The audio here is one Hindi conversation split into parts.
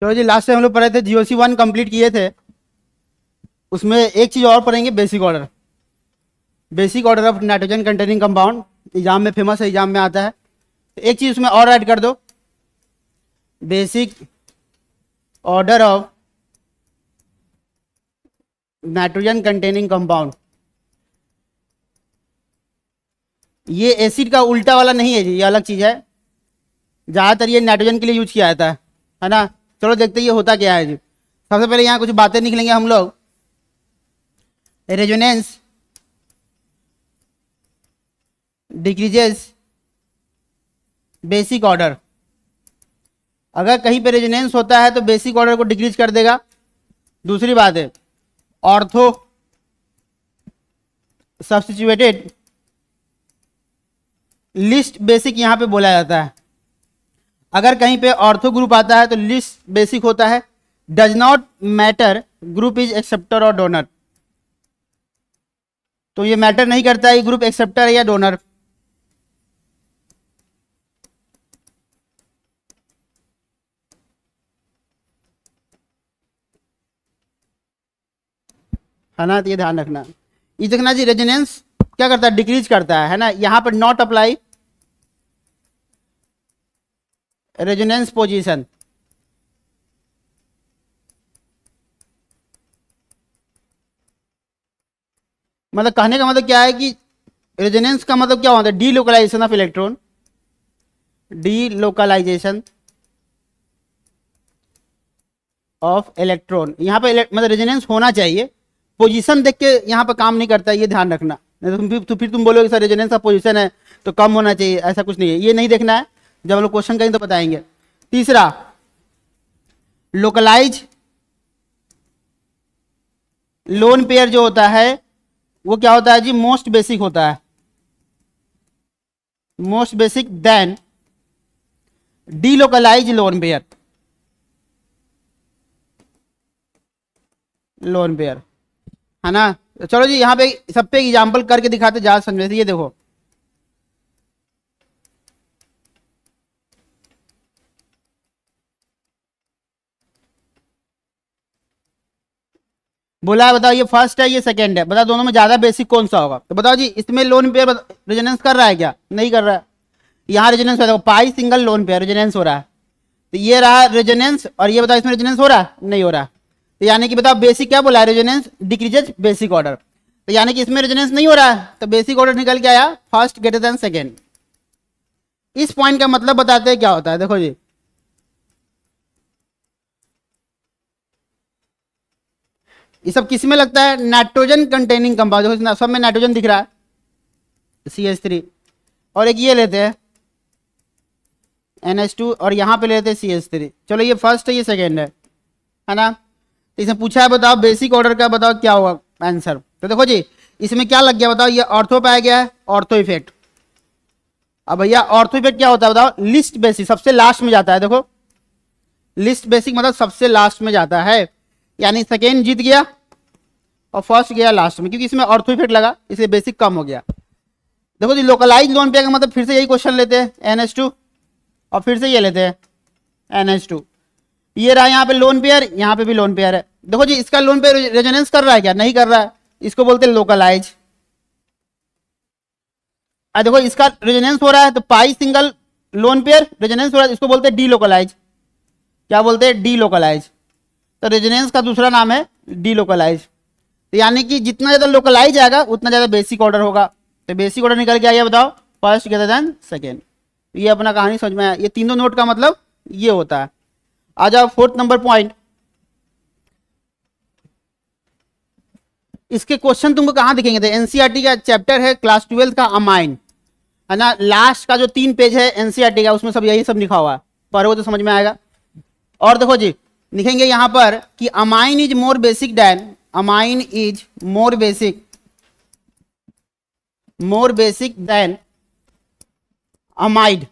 तो जी लास्ट टाइम हम लोग पढ़े थे GOC1 कंप्लीट किए थे। उसमें एक चीज और पढ़ेंगे, basic order. Basic order of nitrogen containing compound exam में फेमस है, एग्जाम में आता है। तो एक चीज उसमें और ऐड कर दो, basic order of nitrogen containing compound. ये एसिड का उल्टा वाला नहीं है जी, ये अलग चीज है। ज्यादातर ये नाइट्रोजन के लिए यूज किया जाता है ना। चलो देखते हैं ये होता क्या है जी। सबसे पहले यहाँ कुछ बातें निकलेंगे हम लोग। Resonance decreases basic order. अगर कहीं पे रेजोनेंस होता है तो बेसिक ऑर्डर को डिक्रीज कर देगा। दूसरी बात है, ऑर्थो सब्स्टिट्यूटेड लिस्ट बेसिक यहां पे बोला जाता है। अगर कहीं पे ऑर्थो ग्रुप आता है तो लिस्ट बेसिक होता है। Does not matter group is acceptor और डोनर। तो ये मैटर नहीं करता है ग्रुप एक्सेप्टर है या डोनर। है ना, तो ये ध्यान रखना। ये देखना जी, रेजोनेंस क्या करता है, डिक्रीज करता है ना। यहां पर नॉट अप्लाई रेजोनेंस पोजीशन। मतलब कहने का मतलब क्या है कि रेजोनेंस का मतलब क्या होता है, delocalization of electron. Delocalization of electron. यहाँ पे मतलब रेजोनेंस होना चाहिए, पोजीशन देख के यहाँ पे काम नहीं करता है, ये ध्यान रखना। नहीं तो फिर तुम बोलोगे सर रेजोनेंस ऑफ पोजीशन है तो कम होना चाहिए, ऐसा कुछ नहीं है। ये नहीं देखना है, जब हम लोग क्वेश्चन करेंगे तो बताएंगे। तीसरा, लोकलाइज लोन पेयर जो होता है वो क्या होता है जी, मोस्ट बेसिक होता है। Most basic than delocalize lone pair. Lone pair है ना। चलो जी, यहाँ पे सब पे एग्जाम्पल करके दिखाते ज्यादा समझे। ये देखो, बोला है, बताओ ये फर्स्ट है ये सेकंड है, बताओ दोनों में ज्यादा बेसिक कौन सा होगा। तो बताओ जी, इसमें लोन पेयर रेजोनेंस कर रहा है क्या, नहीं कर रहा है। यहाँ रेजोनेंस हो रहा है, पाई सिंगल लोन पेयर रेजोनेंस हो रहा है। तो ये रहा रेजोनेंस, और ये बताओ इसमें रेजोनेंस हो रहा है, नहीं हो रहा। तो यानी कि बताओ बेसिक क्या बोला है, रेजोनेंस डिक्रीजेज बेसिक ऑर्डर। तो यानी कि इसमें रेजोनेंस नहीं हो रहा है, तो बेसिक ऑर्डर निकल के आया फर्स्ट ग्रेटर देन सेकेंड। इस पॉइंट का मतलब बताते हैं क्या होता है। देखो जी, ये सब किस में लगता है, नाइट्रोजन कंटेनिंग कंपाउंड। देखो सब में नाइट्रोजन दिख रहा है, CH3। और एक ये लेते हैं NH2, और यहाँ पे लेते हैं CH3। चलो ये फर्स्ट है ये सेकेंड है ना। तो इसमें पूछा है बताओ बेसिक ऑर्डर का, बताओ क्या होगा आंसर। तो देखो जी, इसमें क्या लग गया बताओ, ये ऑर्थो पे आ गया है, ऑर्थो इफेक्ट। अब भैया ऑर्थो इफेक्ट क्या होता है बताओ, लिस्ट बेसिक सबसे लास्ट में जाता है। देखो लिस्ट बेसिक मतलब सबसे लास्ट में जाता है, यानी सेकेंड जीत गया और फर्स्ट गया लास्ट में, क्योंकि इसमें ऑर्थो इफेक्ट लगा इसलिए बेसिक कम हो गया। देखो जी, लोकलाइज लोन पेयर का मतलब फिर से यही क्वेश्चन लेते हैं NH2, और फिर से ये लेते हैं NH2। ये रहा यहाँ पे लोन पेयर, यहाँ पे भी लोन पेयर है। देखो जी, इसका लोन पेयर रेजोनेंस कर रहा है क्या, नहीं कर रहा है, इसको बोलते हैं लोकलाइज। देखो इसका रेजोनेंस हो रहा है, तो पाई सिंगल लोन पेयर रेजोनेंस हो रहा है, इसको बोलते हैं डीलोकलाइज। क्या बोलते हैं, डीलोकलाइज। तो रेजोनेंस का दूसरा नाम है डीलोकलाइज। तो यानी कि जितना ज्यादा लोकलाइज आएगा उतना ज्यादा बेसिक ऑर्डर होगा। तो बेसिक ऑर्डर निकल के आइए, बताओ फर्स्ट ग्रेटर देन सेकेंड। ये अपना कहानी समझ में आया। ये तीनों नोट का मतलब ये होता है। आ जाओ फोर्थ नंबर पॉइंट। इसके क्वेश्चन तुमको कहां दिखेंगे, तो NCERT का चैप्टर है क्लास 12 का अमाइन, है ना। लास्ट का जो 3 पेज है NCERT का, उसमें सब यही सब लिखा हुआ है, पढ़ो तो समझ में आएगा। और देखो जी, लिखेंगे यहां पर कि amine is more basic than, amine is more basic than amide.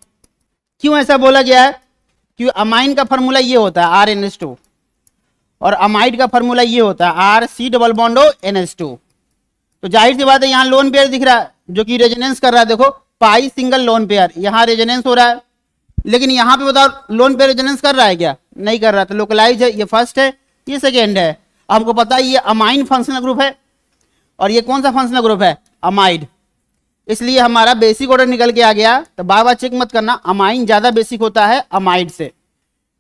क्यों ऐसा बोला गया है, क्योंकि अमाइन का फॉर्मूला ये होता है RNH2, और अमाइड का फॉर्मूला ये होता है RC डबल बॉन्ड NH2। तो जाहिर सी बात है, यहाँ लोन पेयर दिख रहा है जो कि रेजोनेंस कर रहा है। देखो पाई सिंगल लोन पेयर, यहाँ रेजोनेंस हो रहा है, लेकिन यहाँ पे बताओ लोन पेयर रेजोनेंस कर रहा है क्या, नहीं कर रहा, तो लोकलाइज है, ये फर्स्ट है, ये सेकेंड है। हमको पता है ये अमाइन फंक्शनल ग्रुप है और ये कौन सा फंक्शनल ग्रुप है, अमाइड, इसलिए हमारा बेसिक ऑर्डर निकल के आ गया। तो बार बार चेक मत करना, अमाइन ज्यादा बेसिक होता है अमाइड से,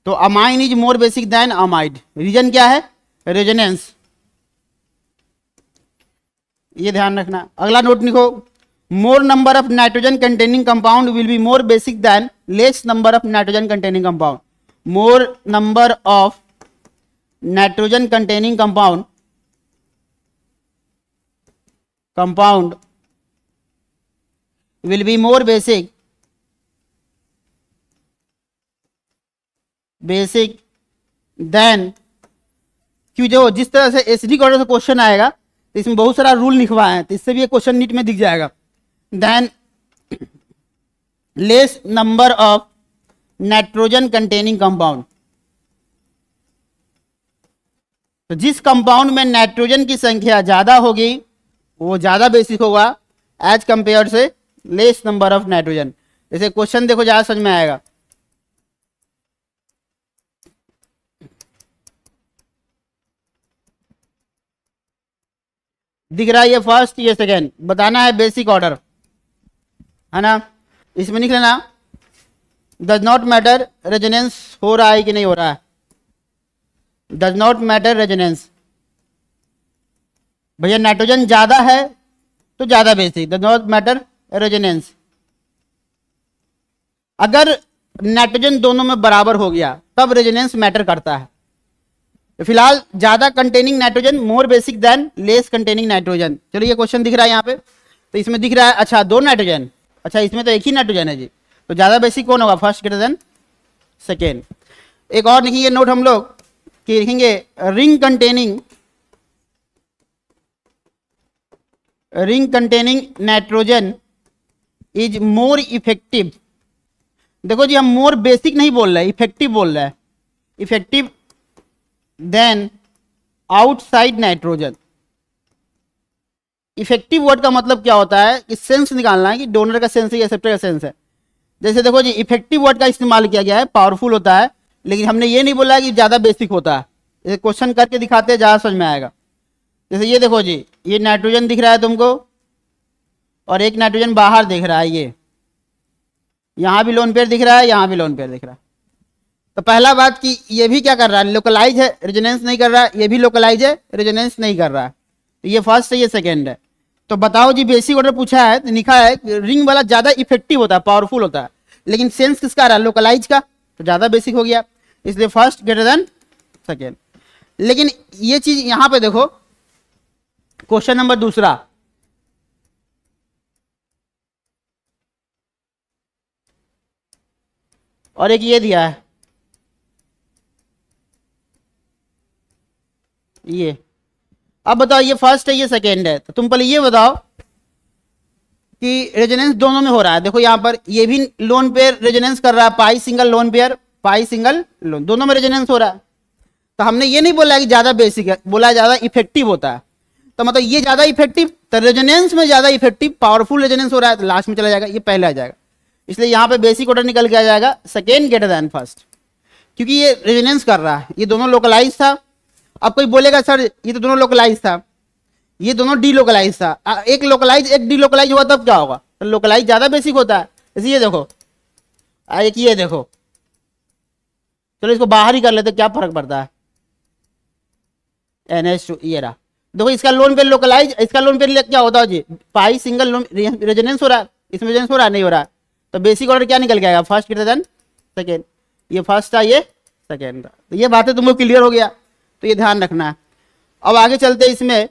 तो amine is more basic than amide. Reason क्या है, रेजोनेंस, ये ध्यान रखना। अगला नोट लिखो, more number of nitrogen containing compound will be more basic than less number of nitrogen containing compound. More number of nitrogen containing compound will be more basic than, क्यों जो जिस तरह से एसिडिक ऑर्डर से क्वेश्चन आएगा तो इसमें बहुत सारा रूल लिखवाए हैं, तो इससे भी एक क्वेश्चन नीट में दिख जाएगा। Then less number of nitrogen containing compound, तो जिस कंपाउंड में नाइट्रोजन की संख्या ज्यादा होगी वो ज्यादा बेसिक होगा एज कंपेयर से लेस नंबर ऑफ नाइट्रोजन। जैसे क्वेश्चन देखो ज्यादा समझ में आएगा। दिख रहा है ये फर्स्ट ये सेकेंड, बताना है बेसिक ऑर्डर, है ना। इसमें लिख लेना डज नॉट मैटर रेजोनेंस हो रहा है कि नहीं हो रहा है, डज नॉट मैटर रेजोनेंस। भैया नाइट्रोजन ज्यादा है तो ज्यादा basic, does not matter resonance. अगर नाइट्रोजन दोनों में बराबर हो गया तब रेजोनेंस मैटर करता है। तो फिलहाल ज्यादा कंटेनिंग नाइट्रोजन मोर basic than less containing nitrogen. चलो ये क्वेश्चन दिख रहा है यहाँ पे, तो इसमें दिख रहा है अच्छा दो नाइट्रोजन, अच्छा इसमें तो एक ही नाइट्रोजन है जी, तो ज्यादा बेसिक कौन होगा, फर्स्ट ग्रेटर देन सेकेंड। एक और लिखेंगे नोट हम लोग कि लिखेंगे ring containing nitrogen is more effective. देखो जी हम मोर बेसिक नहीं बोल रहे, इफेक्टिव बोल रहे हैं, effective than outside nitrogen. Effective word का मतलब क्या होता है कि सेंस निकालना है कि डोनर का सेंस है या एक्सेप्टर का सेंस है। जैसे देखो जी इफेक्टिव वर्ड का इस्तेमाल किया गया है, पावरफुल होता है, लेकिन हमने ये नहीं बोला कि ज्यादा बेसिक होता है। जैसे क्वेश्चन करके दिखाते हैं ज्यादा समझ में आएगा। जैसे ये देखो जी ये नाइट्रोजन दिख रहा है तुमको और एक नाइट्रोजन बाहर दिख रहा है, ये यहां भी लोन पेयर दिख रहा है, यहां भी लोन पेयर दिख रहा है। तो पहला बात कि ये भी क्या कर रहा है, लोकलाइज है, रेजोनेंस नहीं कर रहा है, ये भी लोकलाइज है, रेजोनेंस नहीं कर रहा है। तो ये फर्स्ट है ये सेकेंड है। तो बताओ जी बेसिक ऑर्डर पूछा है तो लिखा है रिंग वाला ज्यादा इफेक्टिव होता है, पावरफुल होता है, लेकिन सेंस किसका रहा, लोकलाइज का, तो ज्यादा बेसिक हो गया, इसलिए फर्स्ट ग्रेटर देन सेकेंड। लेकिन ये चीज यहां पे देखो क्वेश्चन नंबर दूसरा, और एक ये दिया है, ये अब बताओ ये फर्स्ट है ये सेकेंड है, तो तुम पहले ये बताओ कि रेजोनेंस दोनों में हो रहा है। देखो यहां पर ये भी लोन पेयर रेजोनेंस कर रहा है, पाई सिंगल लोन पेयर, पाई सिंगल लोन, दोनों में रेजोनेंस हो रहा है। तो हमने ये नहीं बोला कि ज्यादा बेसिक है, बोला ज्यादा इफेक्टिव होता है। तो मतलब ये ज्यादा इफेक्टिव, तो रेजोनेंस में ज्यादा इफेक्टिव पावरफुल रेजोनेंस हो रहा है, तो लास्ट में चला जाएगा, ये पहले आ जाएगा। इसलिए यहाँ पे बेसिक ऑर्डर निकल के आ जाएगा सेकेंड ग्रेटर देन फर्स्ट, क्योंकि ये रेजोनेंस कर रहा है, ये दोनों लोकलाइज था। अब कोई बोलेगा सर ये तो दोनों लोकलाइज था, ये दोनों डीलोकलाइज था, एक लोकलाइज एक डीलोकलाइज हुआ तब क्या होगा, तो लोकलाइज ज्यादा बेसिक होता है। जैसे ये देखो एक ये देखो, चलो इसको बाहर ही कर लेते, क्या फर्क पड़ता है, NH2 ये रहा। देखो इसका लोन पेयर लोकलाइज, इसका लोन पेयर क्या होता है जी, पाई सिंगल लोन, रेजोनेंस हो रहा है, इसमें रेजोनेंस हो रहा है, नहीं हो रहा है, तो बेसिक ऑर्डर क्या निकल के आएगा, फर्स्ट ग्रेटर देन सेकेंड। ये फर्स्ट था ये सेकेंड था, तो ये बातें तुमको क्लियर हो गया, तो ये ध्यान रखना है। अब आगे चलते इसमें,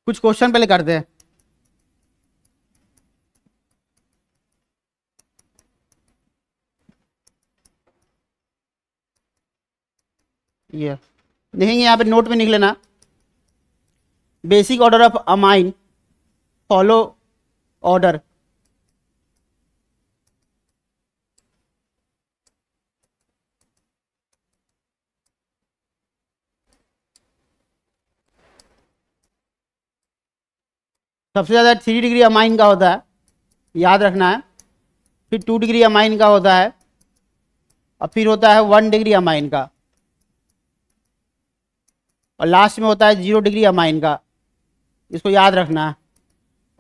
कुछ क्वेश्चन पहले करते हैं। ये देखेंगे यहाँ पे नोट में लिख लेना, basic order of amine follow order. सबसे ज्यादा 3 डिग्री अमाइन का होता है, याद रखना है। फिर 2 डिग्री अमाइन का होता है, और फिर होता है 1 डिग्री अमाइन का, और लास्ट में होता है 0 डिग्री अमाइन का। इसको याद रखना है।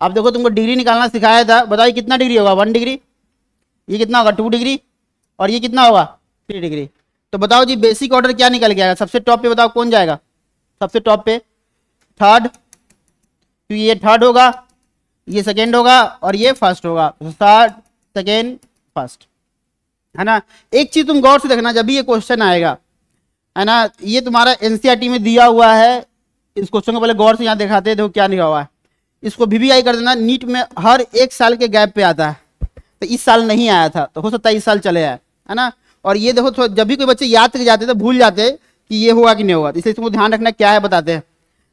अब देखो तुमको डिग्री निकालना सिखाया था, बताओ ये कितना डिग्री होगा, 1 डिग्री, ये कितना होगा 2 डिग्री, और ये कितना होगा 3 डिग्री। तो बताओ जी बेसिक ऑर्डर क्या निकल के आएगा, सबसे टॉप पे बताओ कौन जाएगा, सबसे टॉप पे थर्ड, क्योंकि ये थर्ड होगा, ये सेकेंड होगा, और ये फर्स्ट होगा। थर्ड सेकेंड फर्स्ट, है ना। एक चीज तुम गौर से देखना, जब भी ये क्वेश्चन आएगा, है ना, ये तुम्हारा एनसीईआरटी में दिया हुआ है। इस क्वेश्चन को पहले गौर से यहाँ दिखाते हैं, देखो क्या लिखा हुआ है। इसको VVI कर देना, नीट में हर 1 साल के गैप पे आता है, तो इस साल नहीं आया था, तो हो सकता है इस साल चले आए, है ना। और ये देखो तो जब भी कोई बच्चे याद करके जाते तो भूल जाते कि ये होगा कि नहीं होगा, इसलिए तुमको ध्यान रखना क्या है बताते हैं।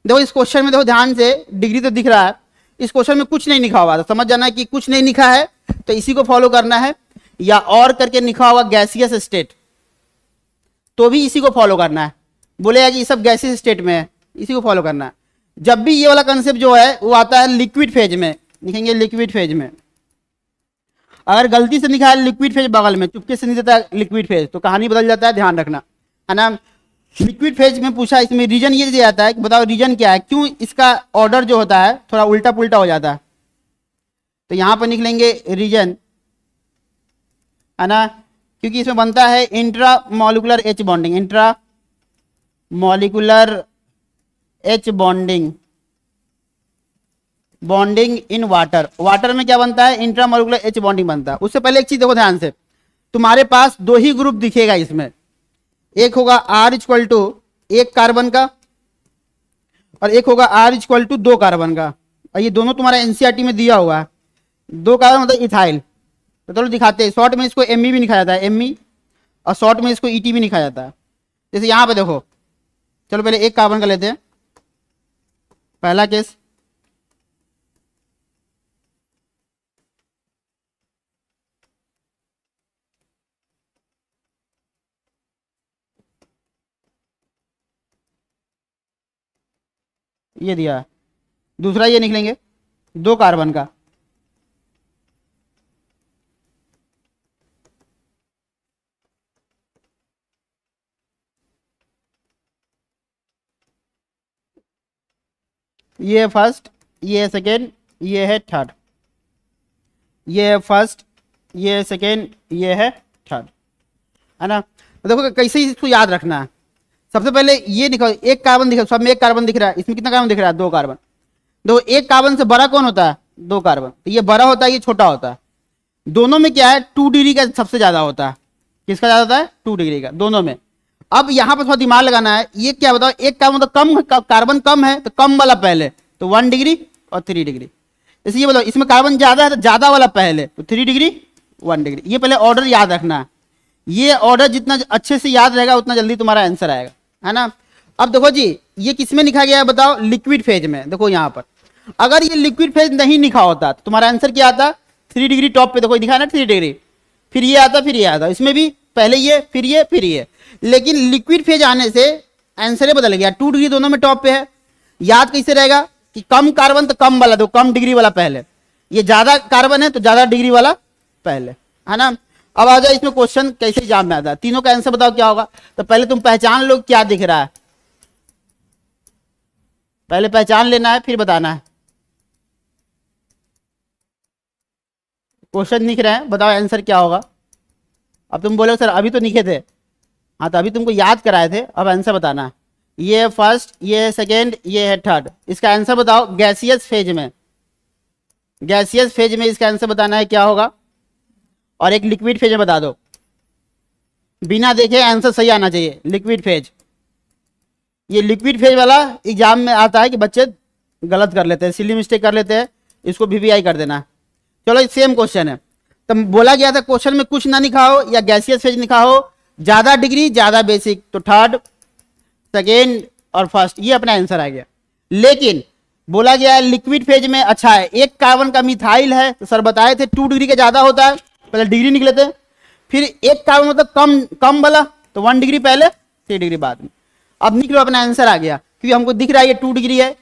देखो इस क्वेश्चन में देखो ध्यान से, डिग्री तो दिख रहा है, इस क्वेश्चन में कुछ नहीं लिखा हुआ, तो समझ जाना है कि कुछ नहीं लिखा है तो इसी को फॉलो करना है, या और करके लिखा हुआ गैसियस स्टेट तो भी इसी को फॉलो करना है। बोलेगा कि ये सब गैसियस स्टेट में है, इसी को फॉलो करना है। जब भी ये वाला कंसेप्ट जो है वो आता है लिक्विड फेज में, लिखेंगे लिक्विड फेज में। अगर गलती से लिखा है लिक्विड फेज बगल में, चुपके से नहीं देता है लिक्विड फेज, तो कहानी बदल जाता है, ध्यान रखना, है ना। लिक्विड फेज में पूछा, इसमें रीजन ये दिया जाता है कि बताओ रीजन क्या है, क्यों इसका ऑर्डर जो होता है थोड़ा उल्टा पुल्टा हो जाता है। तो यहां पर निकलेंगे रीजन, है ना, क्योंकि इसमें बनता है intra molecular H bonding, intra molecular H bonding, bonding in water. Water में क्या बनता है, इंट्रा मॉलिकुलर एच बॉन्डिंग बनता है। उससे पहले एक चीज देखो ध्यान से, तुम्हारे पास 2 ही ग्रुप दिखेगा इसमें, एक होगा R इक्वल टू 1 कार्बन का, और एक होगा R इक्वल टू 2 कार्बन का, और ये दोनों तुम्हारा एनसीईआरटी में दिया हुआ है। 2 कार्बन मतलब इथाइल, तो चलो दिखाते हैं। शॉर्ट में इसको ME भी लिखा जाता है, ME, और शॉर्ट में इसको ET भी लिखा जाता है। जैसे यहाँ पे देखो, चलो पहले 1 कार्बन का लेते हैं, पहला केस, ये दिया है। दूसरा ये निकलेंगे 2 कार्बन का, ये है फर्स्ट, ये है सेकेंड, ये है थर्ड, ये है फर्स्ट, ये है सेकेंड, ये है थर्ड, है ना। तो देखो कैसे इसको याद रखना है। सबसे पहले ये निकालो, 1 कार्बन दिख, सब में 1 कार्बन दिख रहा है, इसमें कितना कार्बन दिख रहा है, 2 कार्बन। देखो 1 कार्बन से बड़ा कौन होता है, 2 कार्बन, तो ये बड़ा होता है, ये छोटा होता है। दोनों में क्या है, 2 डिग्री का सबसे ज्यादा होता है। किसका ज्यादा होता है, 2 डिग्री का, दोनों में। अब यहाँ पर थोड़ा दिमाग लगाना है, ये क्या बताओ, 1 कार्बन तो कम, कार्बन कम है, तो कम वाला पहले, तो 1 डिग्री और 3 डिग्री। जैसे ये बताओ इसमें कार्बन ज्यादा है, तो ज्यादा वाला पहले, तो 3 डिग्री 1 डिग्री। ये पहले ऑर्डर याद रखना है, ये ऑर्डर जितना अच्छे से याद रहेगा उतना जल्दी तुम्हारा आंसर आएगा, है ना। अब देखो जी ये किसमें लिखा गया है बताओ, लिक्विड फेज में। देखो यहाँ पर अगर ये लिक्विड फेज नहीं लिखा होता तो तुम्हारा आंसर क्या आता, 3 डिग्री टॉप पे, देखो दिखा ना 3 डिग्री, फिर ये आता, फिर ये आता। इसमें भी पहले ये, फिर ये, फिर ये। लेकिन लिक्विड फेज आने से आंसर ही बदल गया, 2 डिग्री दोनों में टॉप पे है। याद कैसे रहेगा कि कम कार्बन तो कम वाला, तो कम डिग्री वाला पहले, ये ज्यादा कार्बन है तो ज्यादा डिग्री वाला पहले, है ना। अब आ जाओ इसमें क्वेश्चन कैसे एग्जाम में आता है, तीनों का आंसर बताओ क्या होगा। तो पहले तुम पहचान लो क्या दिख रहा है, पहले पहचान लेना है फिर बताना है। क्वेश्चन लिख रहे हैं, बताओ आंसर क्या होगा। अब तुम बोले सर अभी तो लिखे थे, हाँ तो अभी तुमको याद कराए थे, अब आंसर बताना है। ये है फर्स्ट, ये है सेकेंड, ये है थर्ड। इसका आंसर बताओ गैसियस फेज में, गैसियस फेज में इसका आंसर बताना है क्या होगा, और एक लिक्विड फेज में बता दो, बिना देखे आंसर सही आना चाहिए। लिक्विड फेज, ये लिक्विड फेज वाला एग्जाम में आता है कि बच्चे गलत कर लेते हैं, सिली मिस्टेक कर लेते हैं, इसको VVI कर देना। चलो सेम क्वेश्चन है, तो बोला गया था क्वेश्चन में कुछ ना लिखा हो या गैसियस फेज लिखा हो, ज्यादा डिग्री ज्यादा बेसिक, तो थर्ड सेकेंड और फर्स्ट, ये अपना आंसर आ गया। लेकिन बोला गया है लिक्विड फेज में अच्छा है, 1 कार्बन का मिथाइल है, तो सर बताए थे 2 डिग्री का ज्यादा होता है, पहले डिग्री निकले थे। फिर 1 कार्बन मतलब कम वाला, तो 1 डिग्री पहले 3 डिग्री बाद में। अब निकलो अपना आंसर आ गया, क्योंकि हमको दिख रहा है ये 2 डिग्री है,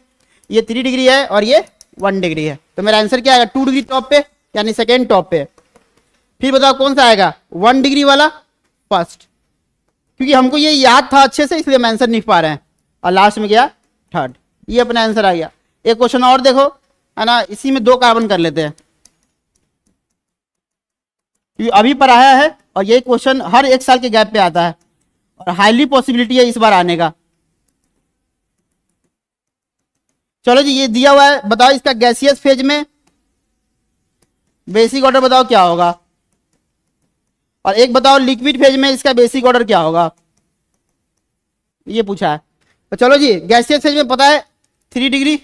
ये 3 डिग्री है, और ये 1 डिग्री है। तो मेरा आंसर क्या आएगा, 2 डिग्री टॉप पे, यानी सेकेंड टॉप पे। फिर बताओ कौन सा आएगा 1 डिग्री वाला फर्स्ट, क्योंकि हमको ये याद था अच्छे से इसलिए हम आंसर लिख पा रहे हैं। और लास्ट में गया थर्ड, ये अपना आंसर आ गया। एक क्वेश्चन और देखो है ना, इसी में 2 कार्बन कर लेते हैं क्योंकि अभी पढ़ाया है और ये क्वेश्चन हर 1 साल के गैप पे आता है और हाईली पॉसिबिलिटी है इस बार आने का। चलो जी, ये दिया हुआ है, बताओ इसका गैसियस फेज में बेसिक ऑर्डर बताओ क्या होगा, और एक बताओ लिक्विड फेज में इसका बेसिक ऑर्डर क्या होगा, ये पूछा है। तो चलो जी, गैसियस फेज में पता है 3 डिग्री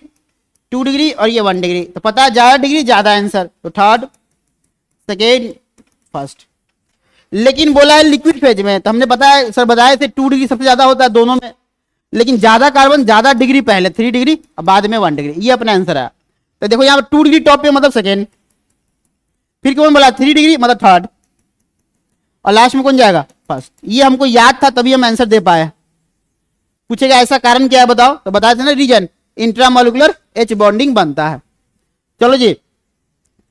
2 डिग्री और ये 1 डिग्री, तो पता है ज्यादा डिग्री ज्यादा आंसर, तो थर्ड सेकेंड फर्स्ट। लेकिन बोला है लिक्विड फेज में, तो हमने बताया सर बताया थे 2 डिग्री सबसे ज्यादा होता है दोनों में, लेकिन ज्यादा कार्बन ज्यादा डिग्री पहले 3 डिग्री और बाद में 1 डिग्री, ये अपना आंसर है। तो देखो यहाँ पर 2 डिग्री टॉप पे मतलब सेकेंड, फिर कौन बोला 3 डिग्री मतलब थर्ड, और लास्ट में कौन जाएगा फर्स्ट। ये हमको याद था तभी हम आंसर दे पाए। पूछेगा ऐसा कारण क्या है बताओ, तो बताते ना रीजन इंट्रामोलिकुलर H बॉन्डिंग बनता है। चलो जी,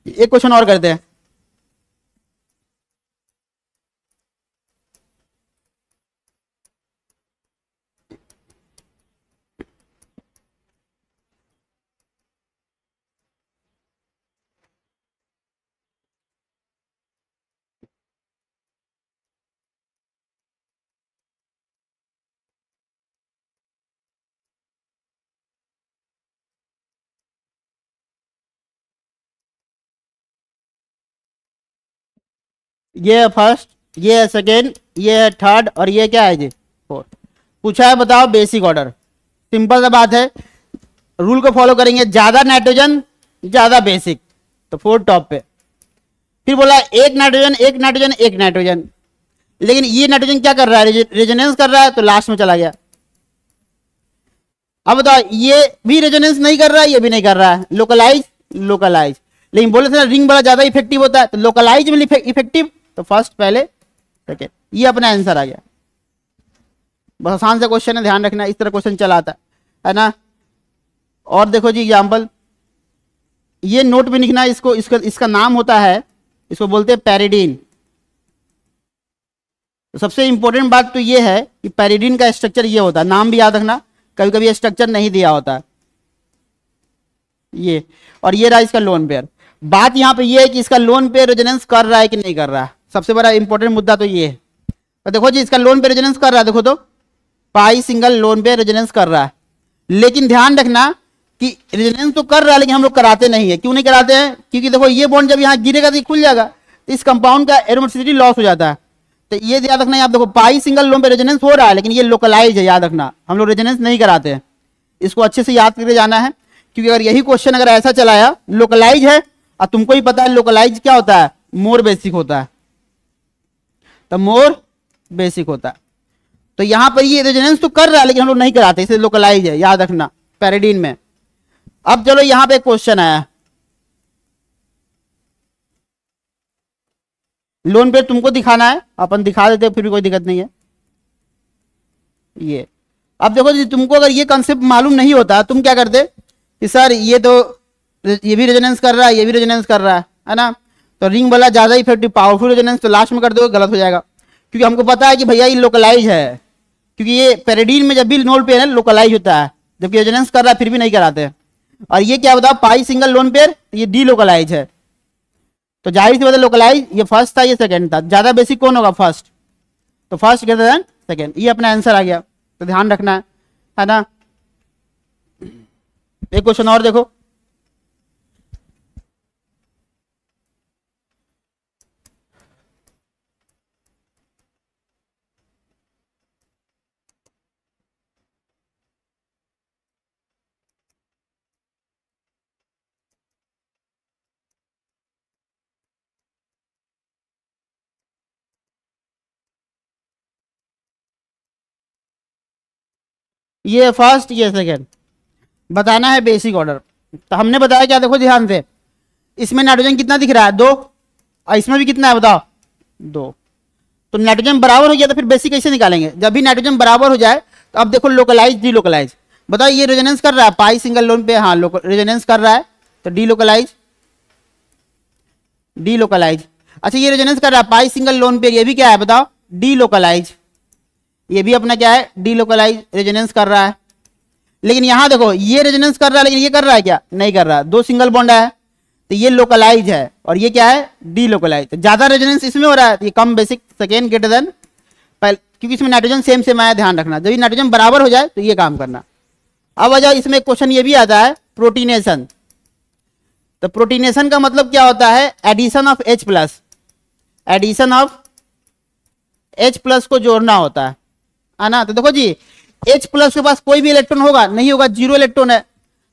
एक क्वेश्चन और करते हैं। ये है फर्स्ट, ये है सेकेंड, ये है थर्ड और ये क्या है जी फोर्थ। पूछा है बताओ बेसिक ऑर्डर। सिंपल सा बात है, रूल को फॉलो करेंगे, ज्यादा नाइट्रोजन ज्यादा बेसिक, तो फोर्थ टॉप पे। फिर बोला एक नाइट्रोजन एक नाइट्रोजन एक नाइट्रोजन, लेकिन ये नाइट्रोजन क्या कर रहा है रेजोनेंस कर रहा है, तो लास्ट में चला गया। अब बताओ ये भी रेजोनेंस नहीं कर रहा है, ये भी नहीं कर रहा है, लोकलाइज लोकलाइज, लेकिन बोले थे ना रिंग वाला ज्यादा इफेक्टिव होता है, तो लोकलाइज में इफेक्टिव, तो फर्स्ट पहले सेकेंड, ये अपना आंसर आ गया। बहुत आसान सा क्वेश्चन है, ध्यान रखना इस तरह क्वेश्चन चला आता है ना। और देखो जी एग्जाम्पल, ये नोट में लिखना, इसका नाम होता है, इसको बोलते हैं पैरिडीन। तो सबसे इंपॉर्टेंट बात तो ये है कि पैरिडीन का स्ट्रक्चर ये होता है, नाम भी याद रखना, कभी कभी स्ट्रक्चर नहीं दिया होता है ये। और ये रहा इसका लोन पेयर। बात यहां पे ये है कि इसका लोन पेयर रेजोनेंस कर रहा है कि नहीं कर रहा है, सबसे बड़ा इंपॉर्टेंट मुद्दा तो ये है। तो देखो जी इसका लोन पेयर रेजोनेंस कर रहा है, देखो तो पाई सिंगल लोन पेयर रेजोनेंस कर रहा है, लेकिन ध्यान रखना कि रेजोनेंस तो कर रहा है लेकिन हम लोग कराते नहीं है। क्यों नहीं कराते हैं, क्योंकि देखो ये बॉन्ड जब यहाँ गिरेगा तो खुल जाएगा, तो इस कंपाउंड का एरोमेटिसिटी लॉस हो जाता है। तो ये याद रखना, आप देखो पाई सिंगल लोन पे रेजोनेंस हो रहा है लेकिन ये लोकलाइज है, याद रखना हम लोग रेजोनेंस नहीं कराते हैं। इसको अच्छे से याद करके जाना है, क्योंकि अगर यही क्वेश्चन अगर ऐसा चलाया लोकलाइज है और तुमको ही पता है लोकलाइज क्या होता है, मोर बेसिक होता है, तो मोर बेसिक होता है। तो यहां पर ये रेजोनेंस तो कर रहा है लेकिन हम लोग नहीं कराते, इसे लोकलाइज है, याद रखना पैरिडीन में। अब चलो यहां पे क्वेश्चन आया, लोन पेयर तुमको दिखाना है, अपन दिखा देते फिर भी कोई दिक्कत नहीं है। ये अब देखो जी, तुमको अगर ये कंसेप्ट मालूम नहीं होता तुम क्या करते कि सर ये तो ये भी रेजोनेंस कर रहा है, ये भी रेजोनेंस कर रहा है ना, तो रिंग वाला ज्यादा इफेक्टिव पावरफुल रेजोनेंस तो लास्ट में कर दो, गलत हो जाएगा। क्योंकि हमको पता है कि भैया ये लोकलाइज है, क्योंकि ये पैरिडीन में जब भी लोन पेयर है लोकलाइज होता है, जबकि रेजोनेंस कर रहा है फिर भी नहीं कराते। और ये क्या बताओ पाई सिंगल लोन पेयर, ये डी लोकलाइज है, तो जाहिर सी बात है लोकलाइज, ये फर्स्ट था ये सेकंड था, ज्यादा बेसिक कौन होगा फर्स्ट, तो फर्स्ट ग्रेटर देन सेकंड, ये अपना आंसर आ गया। तो ध्यान रखना है ना। एक क्वेश्चन और देखो, ये फर्स्ट ये सेकंड, बताना है बेसिक ऑर्डर। तो हमने बताया क्या, देखो ध्यान से, इसमें नाइट्रोजन कितना दिख रहा है 2, और इसमें भी कितना है बताओ 2, तो नाइट्रोजन बराबर हो गया, तो फिर बेसिक कैसे निकालेंगे, जब भी नाइट्रोजन बराबर हो जाए तो अब देखो लोकलाइज डी लोकलाइज, बताओ ये रेजोनेंस कर रहा है पाई सिंगल लोन पे, हाँ रेजोनेंस कर रहा है, तो डी लोकलाइज डी लोकलाइज। अच्छा ये रेजोनेंस कर रहा है पाई सिंगल लोन पेयर, ये भी क्या है बताओ, डी लोकलाइज, ये भी अपना क्या है, डी लोकलाइज रेजोनेंस कर रहा है। लेकिन यहां देखो ये रेजोनेंस कर रहा है, लेकिन ये कर रहा है क्या, नहीं कर रहा, दो सिंगल बॉन्ड है तो ये लोकलाइज है और ये क्या है, डी लोकलाइज। तो ज्यादा रेजोनेंस इसमें हो रहा है, ये कम बेसिक सेकेंड ग्रेटर देन पहले, क्योंकि इसमें नाइट्रोजन सेम सेम आया, ध्यान रखना जब ये नाइट्रोजन बराबर हो जाए तो ये काम करना। अब आ जाओ इसमें क्वेश्चन ये भी आता है प्रोटीनेशन। तो प्रोटीनेशन का मतलब क्या होता है, addition of H plus, addition of H plus को जोड़ना होता है ना। तो देखो जी H प्लस के पास कोई भी इलेक्ट्रॉन होगा नहीं होगा, जीरो इलेक्ट्रॉन है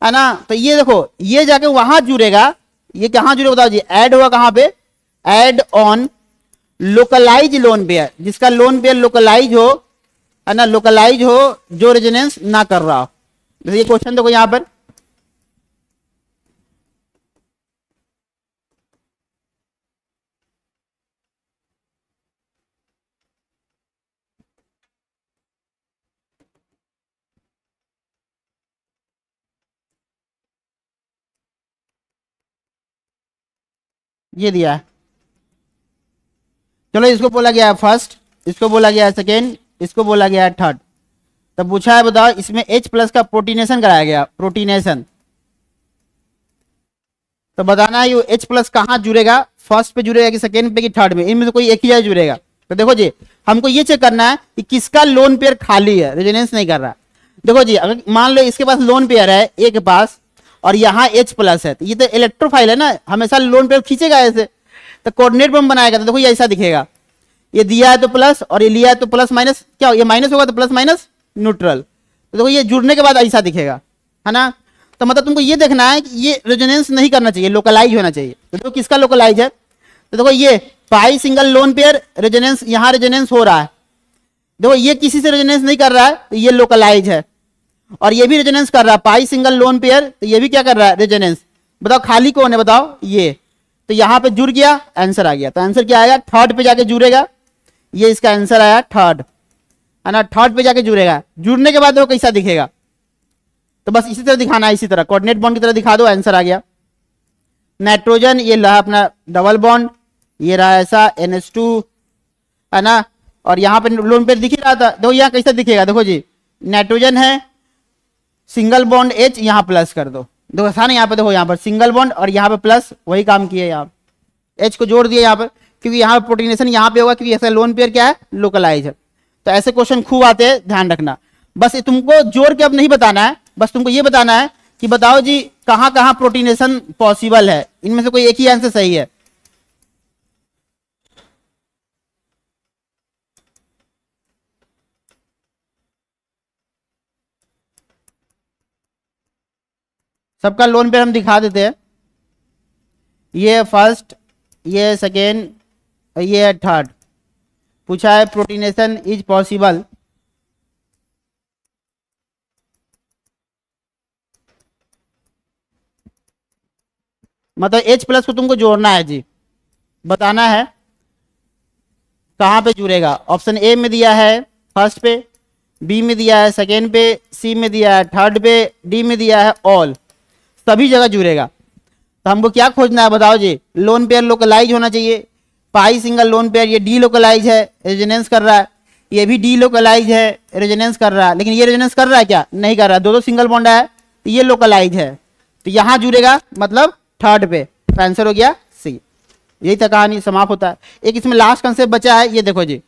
ना। तो ये देखो ये जाके वहां जुड़ेगा, ये कहां जुड़ेगा बताओ जी, ऐड होगा कहां पे, add on localise lone pair, जिसका लोन पेयर लोकलाइज हो है ना, लोकलाइज हो जो रेजोनेंस ना कर रहा हो। जैसे ये क्वेश्चन देखो यहां पर, ये दिया है, चलो इसको बोला गया है फर्स्ट, इसको बोला गया है सेकेंड, इसको बोला गया है थर्ड। तब पूछा है बताओ इसमें H प्लस का प्रोटीनेशन कराया गया, प्रोटीनेशन। तो बताना है ये H प्लस कहां जुड़ेगा, फर्स्ट पे जुड़ेगा कि सेकेंड पे कि थर्ड में, इनमें से कोई एक ही जगह जुड़ेगा। तो देखो जी हमको ये चेक करना है कि किसका लोन पेयर खाली है, रेजोनेंस नहीं कर रहा। देखो जी अगर मान लो इसके पास लोन पेयर है ए के पास और यहाँ H प्लस है, तो ये तो इलेक्ट्रोफाइल है ना, हमेशा लोन पेयर खींचेगा ऐसे, तो कोऑर्डिनेट बम बनाएगा। तो देखो ये ऐसा दिखेगा, ये दिया है तो प्लस और ये लिया है तो प्लस माइनस, क्या ये माइनस होगा तो प्लस माइनस न्यूट्रल। तो देखो ये जुड़ने के बाद ऐसा दिखेगा है ना। तो मतलब तुमको ये देखना है कि ये रेजोनेंस नहीं करना चाहिए, लोकलाइज होना चाहिए। तो देखो किसका लोकलाइज है, तो देखो ये पाई सिंगल लोन पेयर रेजोनेंस, यहां रेजोनेंस हो रहा है, देखो ये किसी से रेजोनेंस नहीं कर रहा है तो ये लोकलाइज है, और ये भी रेजोनेंस कर रहा है पाई सिंगल लोन पेयर, तो ये भी क्या कर रहा है, रेजोनेंस। बताओ खाली कौन है बताओ, ये तो यहां पे जुड़ गया, आंसर आ गया। तो आंसर क्या आएगा, थर्ड पे जाके जुड़ेगा, ये इसका आंसर आया थर्ड है ना, थर्ड पे जाके जुड़ेगा। जुड़ने के बाद वो कैसा दिखेगा, तो बस इसी तरह दिखाना है, इसी तरह कोऑर्डिनेट बॉन्ड की तरह दिखा दो, आंसर आ गया। नाइट्रोजन ये रहा अपना डबल बॉन्ड, ये रहा ऐसा NH2 है ना, और यहां पे लोन पेयर दिख ही रहा था। देखो यहाँ कैसा दिखेगा, देखो जी नाइट्रोजन है सिंगल बॉन्ड H, यहां प्लस कर दो, देखो आसान है। यहाँ पे देखो यहाँ पर सिंगल बॉन्ड और यहाँ पे प्लस, वही काम किया, यहाँ H को जोड़ दिया यहाँ पर, क्योंकि यहाँ पे प्रोटीनेशन यहाँ पे होगा, क्योंकि ऐसा लोन पेयर क्या है, लोकलाइज है। तो ऐसे क्वेश्चन खूब आते हैं, ध्यान रखना। बस तुमको जोड़ के अब नहीं बताना है, बस तुमको ये बताना है कि बताओ जी कहां कहां प्रोटीनेशन पॉसिबल है, इनमें से कोई एक ही आंसर सही है। सबका लोन पेयर हम दिखा देते हैं, ये फर्स्ट, ये सेकेंड, ये थर्ड। पूछा है प्रोटीनेशन इज पॉसिबल, मतलब H प्लस को तुमको जोड़ना है जी, बताना है कहां पे जुड़ेगा। ऑप्शन ए में दिया है फर्स्ट पे, बी में दिया है सेकेंड पे, सी में दिया है थर्ड पे, डी में दिया है ऑल, सभी जगह जुड़ेगा। तो हमको क्या खोजना है बताओ जी, लोन पेयर लोकलाइज होना चाहिए, पाई सिंगल लोन पेयर ये डी लोकलाइज है, रेजोनेंस कर रहा है, ये भी डी लोकलाइज है, रेजोनेंस कर रहा है, लेकिन ये रेजोनेंस कर रहा है क्या, नहीं कर रहा, दो दो सिंगल बॉन्ड है, तो ये लोकलाइज है, तो यहां जुड़ेगा मतलब थर्ड पे। तो आंसर हो गया सी। यही था, कहानी समाप्त होता है। एक इसमें लास्ट कंसेप्ट बचा है, ये देखो जी,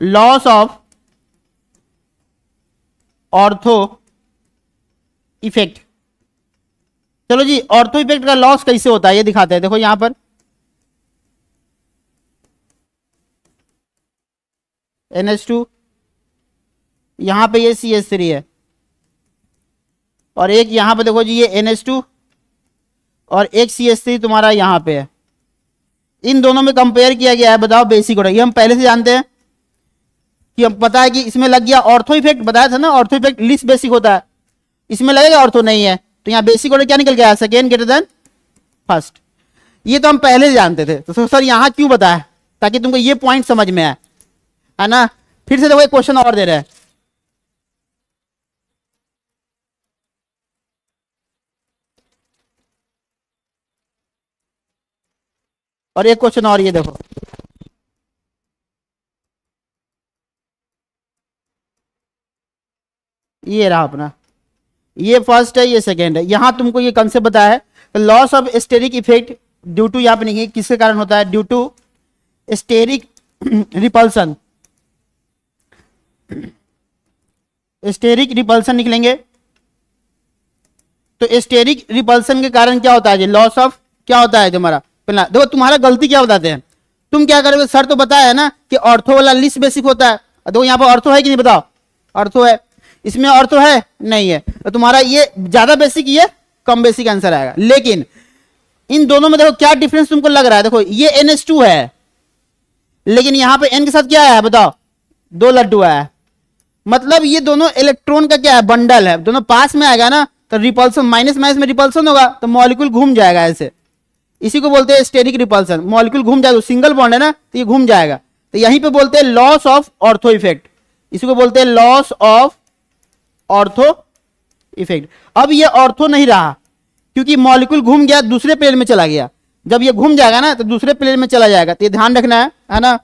लॉस ऑफ ऑर्थो इफेक्ट। चलो जी ऑर्थो इफेक्ट का लॉस कैसे होता है ये दिखाते हैं। देखो यहां पर NH2, यहां पे ये CH3 है, और एक यहां पे देखो जी ये NH2 और एक CH3 तुम्हारा यहां पे है। इन दोनों में कंपेयर किया गया है, बताओ बेसिक ऑर्डर। ये हम पहले से जानते हैं कि हम पता है कि इसमें लग गया ऑर्थो इफेक्ट, बताया था ना, ऑर्थो इफेक्ट लिस्ट बेसिक होता है, इसमें लगेगा ऑर्थो नहीं है, तो यहाँ बेसिक ऑर्डर क्या निकल गया, सेकेंड ग्रेटर देन फर्स्ट। ये तो हम पहले से जानते थे, तो सर यहाँ क्यों बताया, ताकि तुमको ये पॉइंट समझ में आए, है ना। फिर से देखो एक क्वेश्चन और दे रहे हैं, और एक क्वेश्चन और ये देखो, ये रहा अपना, ये फर्स्ट है ये सेकेंड है। यहां तुमको ये कंसेप्ट बताया है loss of steric effect due to, यहां पे नहीं किसके कारण होता है, due to steric repulsion. Steric repulsion निकलेंगे तो स्टेरिक रिपल्सन के कारण क्या होता है, लॉस ऑफ क्या होता है तुम्हारा, देखो तुम्हारा गलती क्या बताते हैं, तुम क्या करोगे, सर तो बताया है ना कि ऑर्थो वाला लिस्ट बेसिक होता है। देखो यहाँ पर ऑर्थो है कि नहीं बताओ, ऑर्थो है, इसमें ऑर्थो है नहीं है, तो तुम्हारा ये ज्यादा बेसिक, ये कम बेसिक आंसर आएगा। लेकिन इन दोनों में देखो क्या डिफरेंस तुमको लग रहा है, देखो ये NH2 है, लेकिन यहां पे N के साथ क्या आया बताओ, 2 लड्डू आया, मतलब ये दोनों इलेक्ट्रॉन का क्या है, बंडल है, दोनों पास में आएगा ना तो रिपल्सन, माइनस माइनस में रिपल्सन होगा तो मॉलिक्यूल घूम जाएगा ऐसे, इसी को बोलते हैं स्टेरिक रिपल्सन। मॉलिक्यूल घूम जाएगा, सिंगल बॉन्ड है ना तो ये घूम जाएगा, तो यहीं पे बोलते हैं लॉस ऑफ ऑर्थो इफेक्ट, इसी को बोलते हैं लॉस ऑफ ऑर्थो इफेक्ट। अब ये ऑर्थो नहीं रहा क्योंकि मॉलिक्यूल घूम गया, दूसरे प्लेन में चला गया, जब ये घूम जाएगा ना तो दूसरे प्लेन में चला जाएगा, तो ये ध्यान रखना है ना।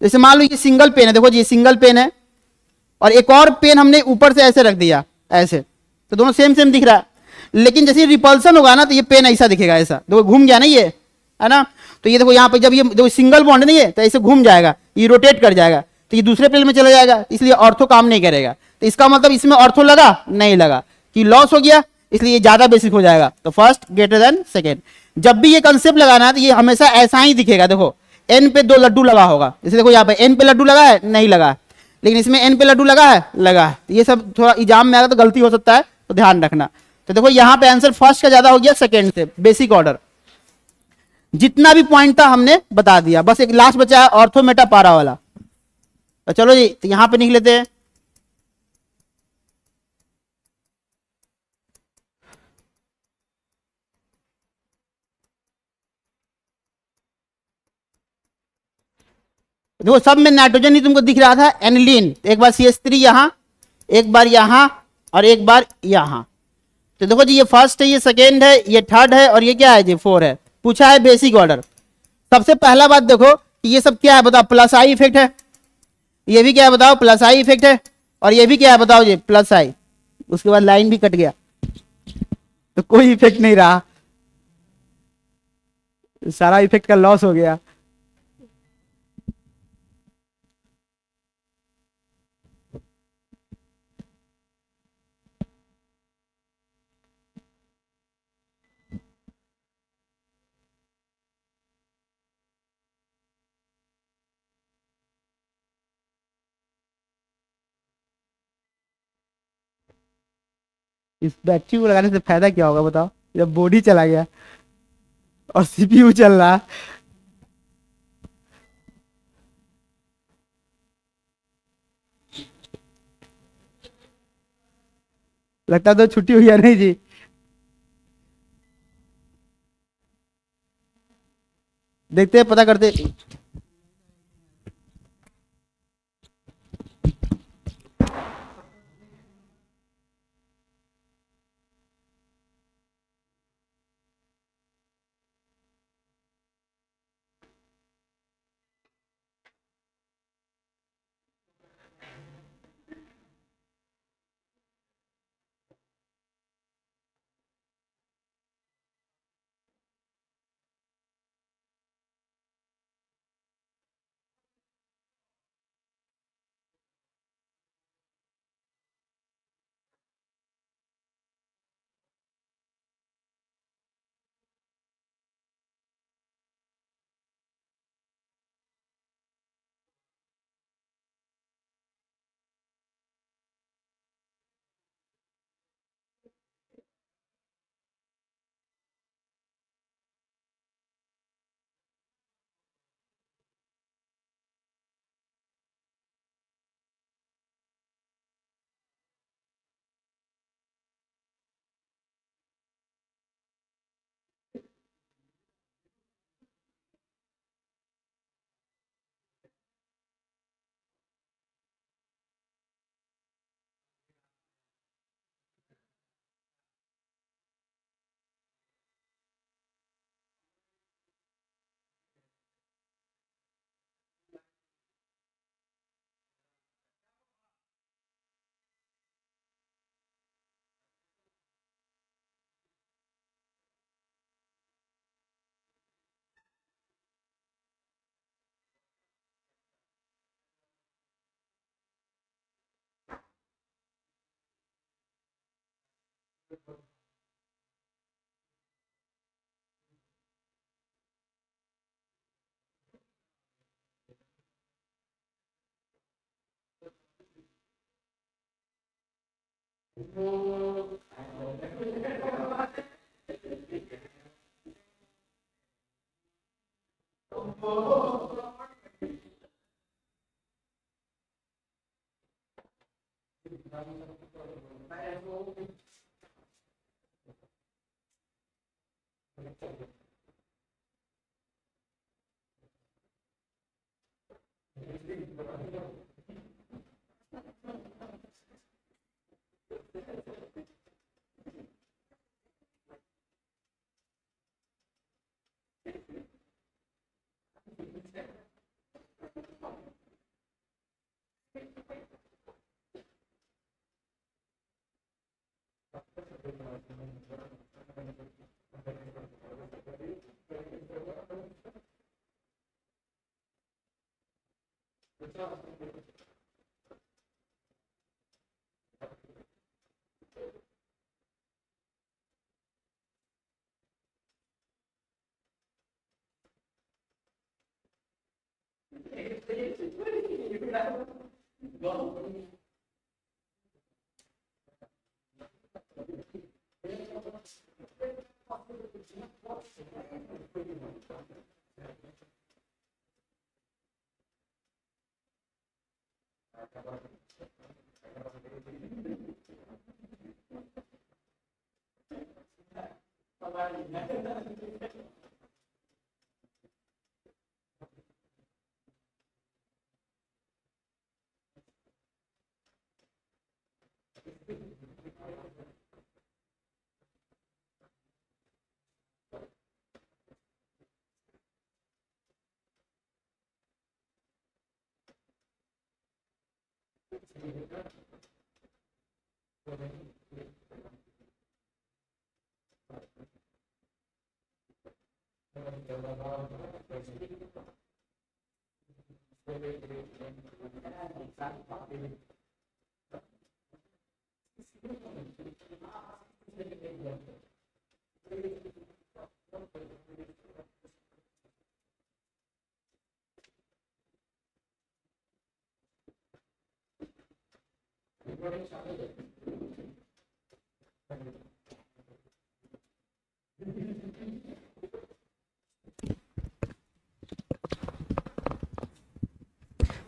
जैसे मान लो ये सिंगल पेन है, देखो जी सिंगल पेन है, और एक और पेन हमने ऊपर से ऐसे रख दिया ऐसे, तो दोनों सेम सेम दिख रहा है, लेकिन जैसे रिपल्सन होगा ना तो ये पेन ऐसा दिखेगा, ऐसा देखो घूम गया ना ये, है ना। तो ये देखो यहाँ पे जब ये देखो सिंगल बॉन्ड नहीं है तो ऐसे घूम जाएगा, ये रोटेट कर जाएगा, तो ये दूसरे प्लेन में चला जाएगा, इसलिए ऑर्थो काम नहीं करेगा। तो इसका मतलब इसमें ऑर्थो लगा नहीं लगा, कि लॉस हो गया, इसलिए ये ज्यादा बेसिक हो जाएगा, तो फर्स्ट ग्रेटर देन सेकेंड। जब भी ये कंसेप्ट लगाना है तो ये हमेशा ऐसा ही दिखेगा, देखो N पे 2 लड्डू लगा होगा, जैसे देखो यहाँ पे N पे लड्डू लगा है नहीं लगा, लेकिन इसमें N पे लड्डू लगा है लगा है, ये सब थोड़ा एग्जाम में आएगा तो गलती हो सकता है, तो ध्यान रखना। तो देखो यहाँ पे आंसर फर्स्ट का ज्यादा हो गया सेकेंड से, बेसिक ऑर्डर जितना भी पॉइंट था हमने बता दिया, बस एक लास्ट बचा है ऑर्थो मेटा पारा वाला। तो चलो जी, तो यहां पे लिख लेते हैं, देखो सब में नाइट्रोजन ही तुमको दिख रहा था, एनिलीन, एक बार CH3 यहां, एक बार यहां, और एक बार यहां। तो देखो जी ये फर्स्ट है, ये सेकेंड है, ये थर्ड है, और ये क्या है जी 4 है। पूछा है बेसिक ऑर्डर। सबसे पहला बात देखो कि ये सब क्या है बताओ, प्लस आई इफेक्ट है, ये भी क्या है बताओ प्लस आई इफेक्ट है, और ये भी क्या है बताओ जी प्लस आई, उसके बाद लाइन भी कट गया तो कोई इफेक्ट नहीं रहा, सारा इफेक्ट का लॉस हो गया। इस बैटरी को लगाने से फायदा क्या होगा बताओ, जब बॉडी चला गया और CPU चल रहा, लगता तो छुट्टी हुई है नहीं जी। देखते हैं पता करते।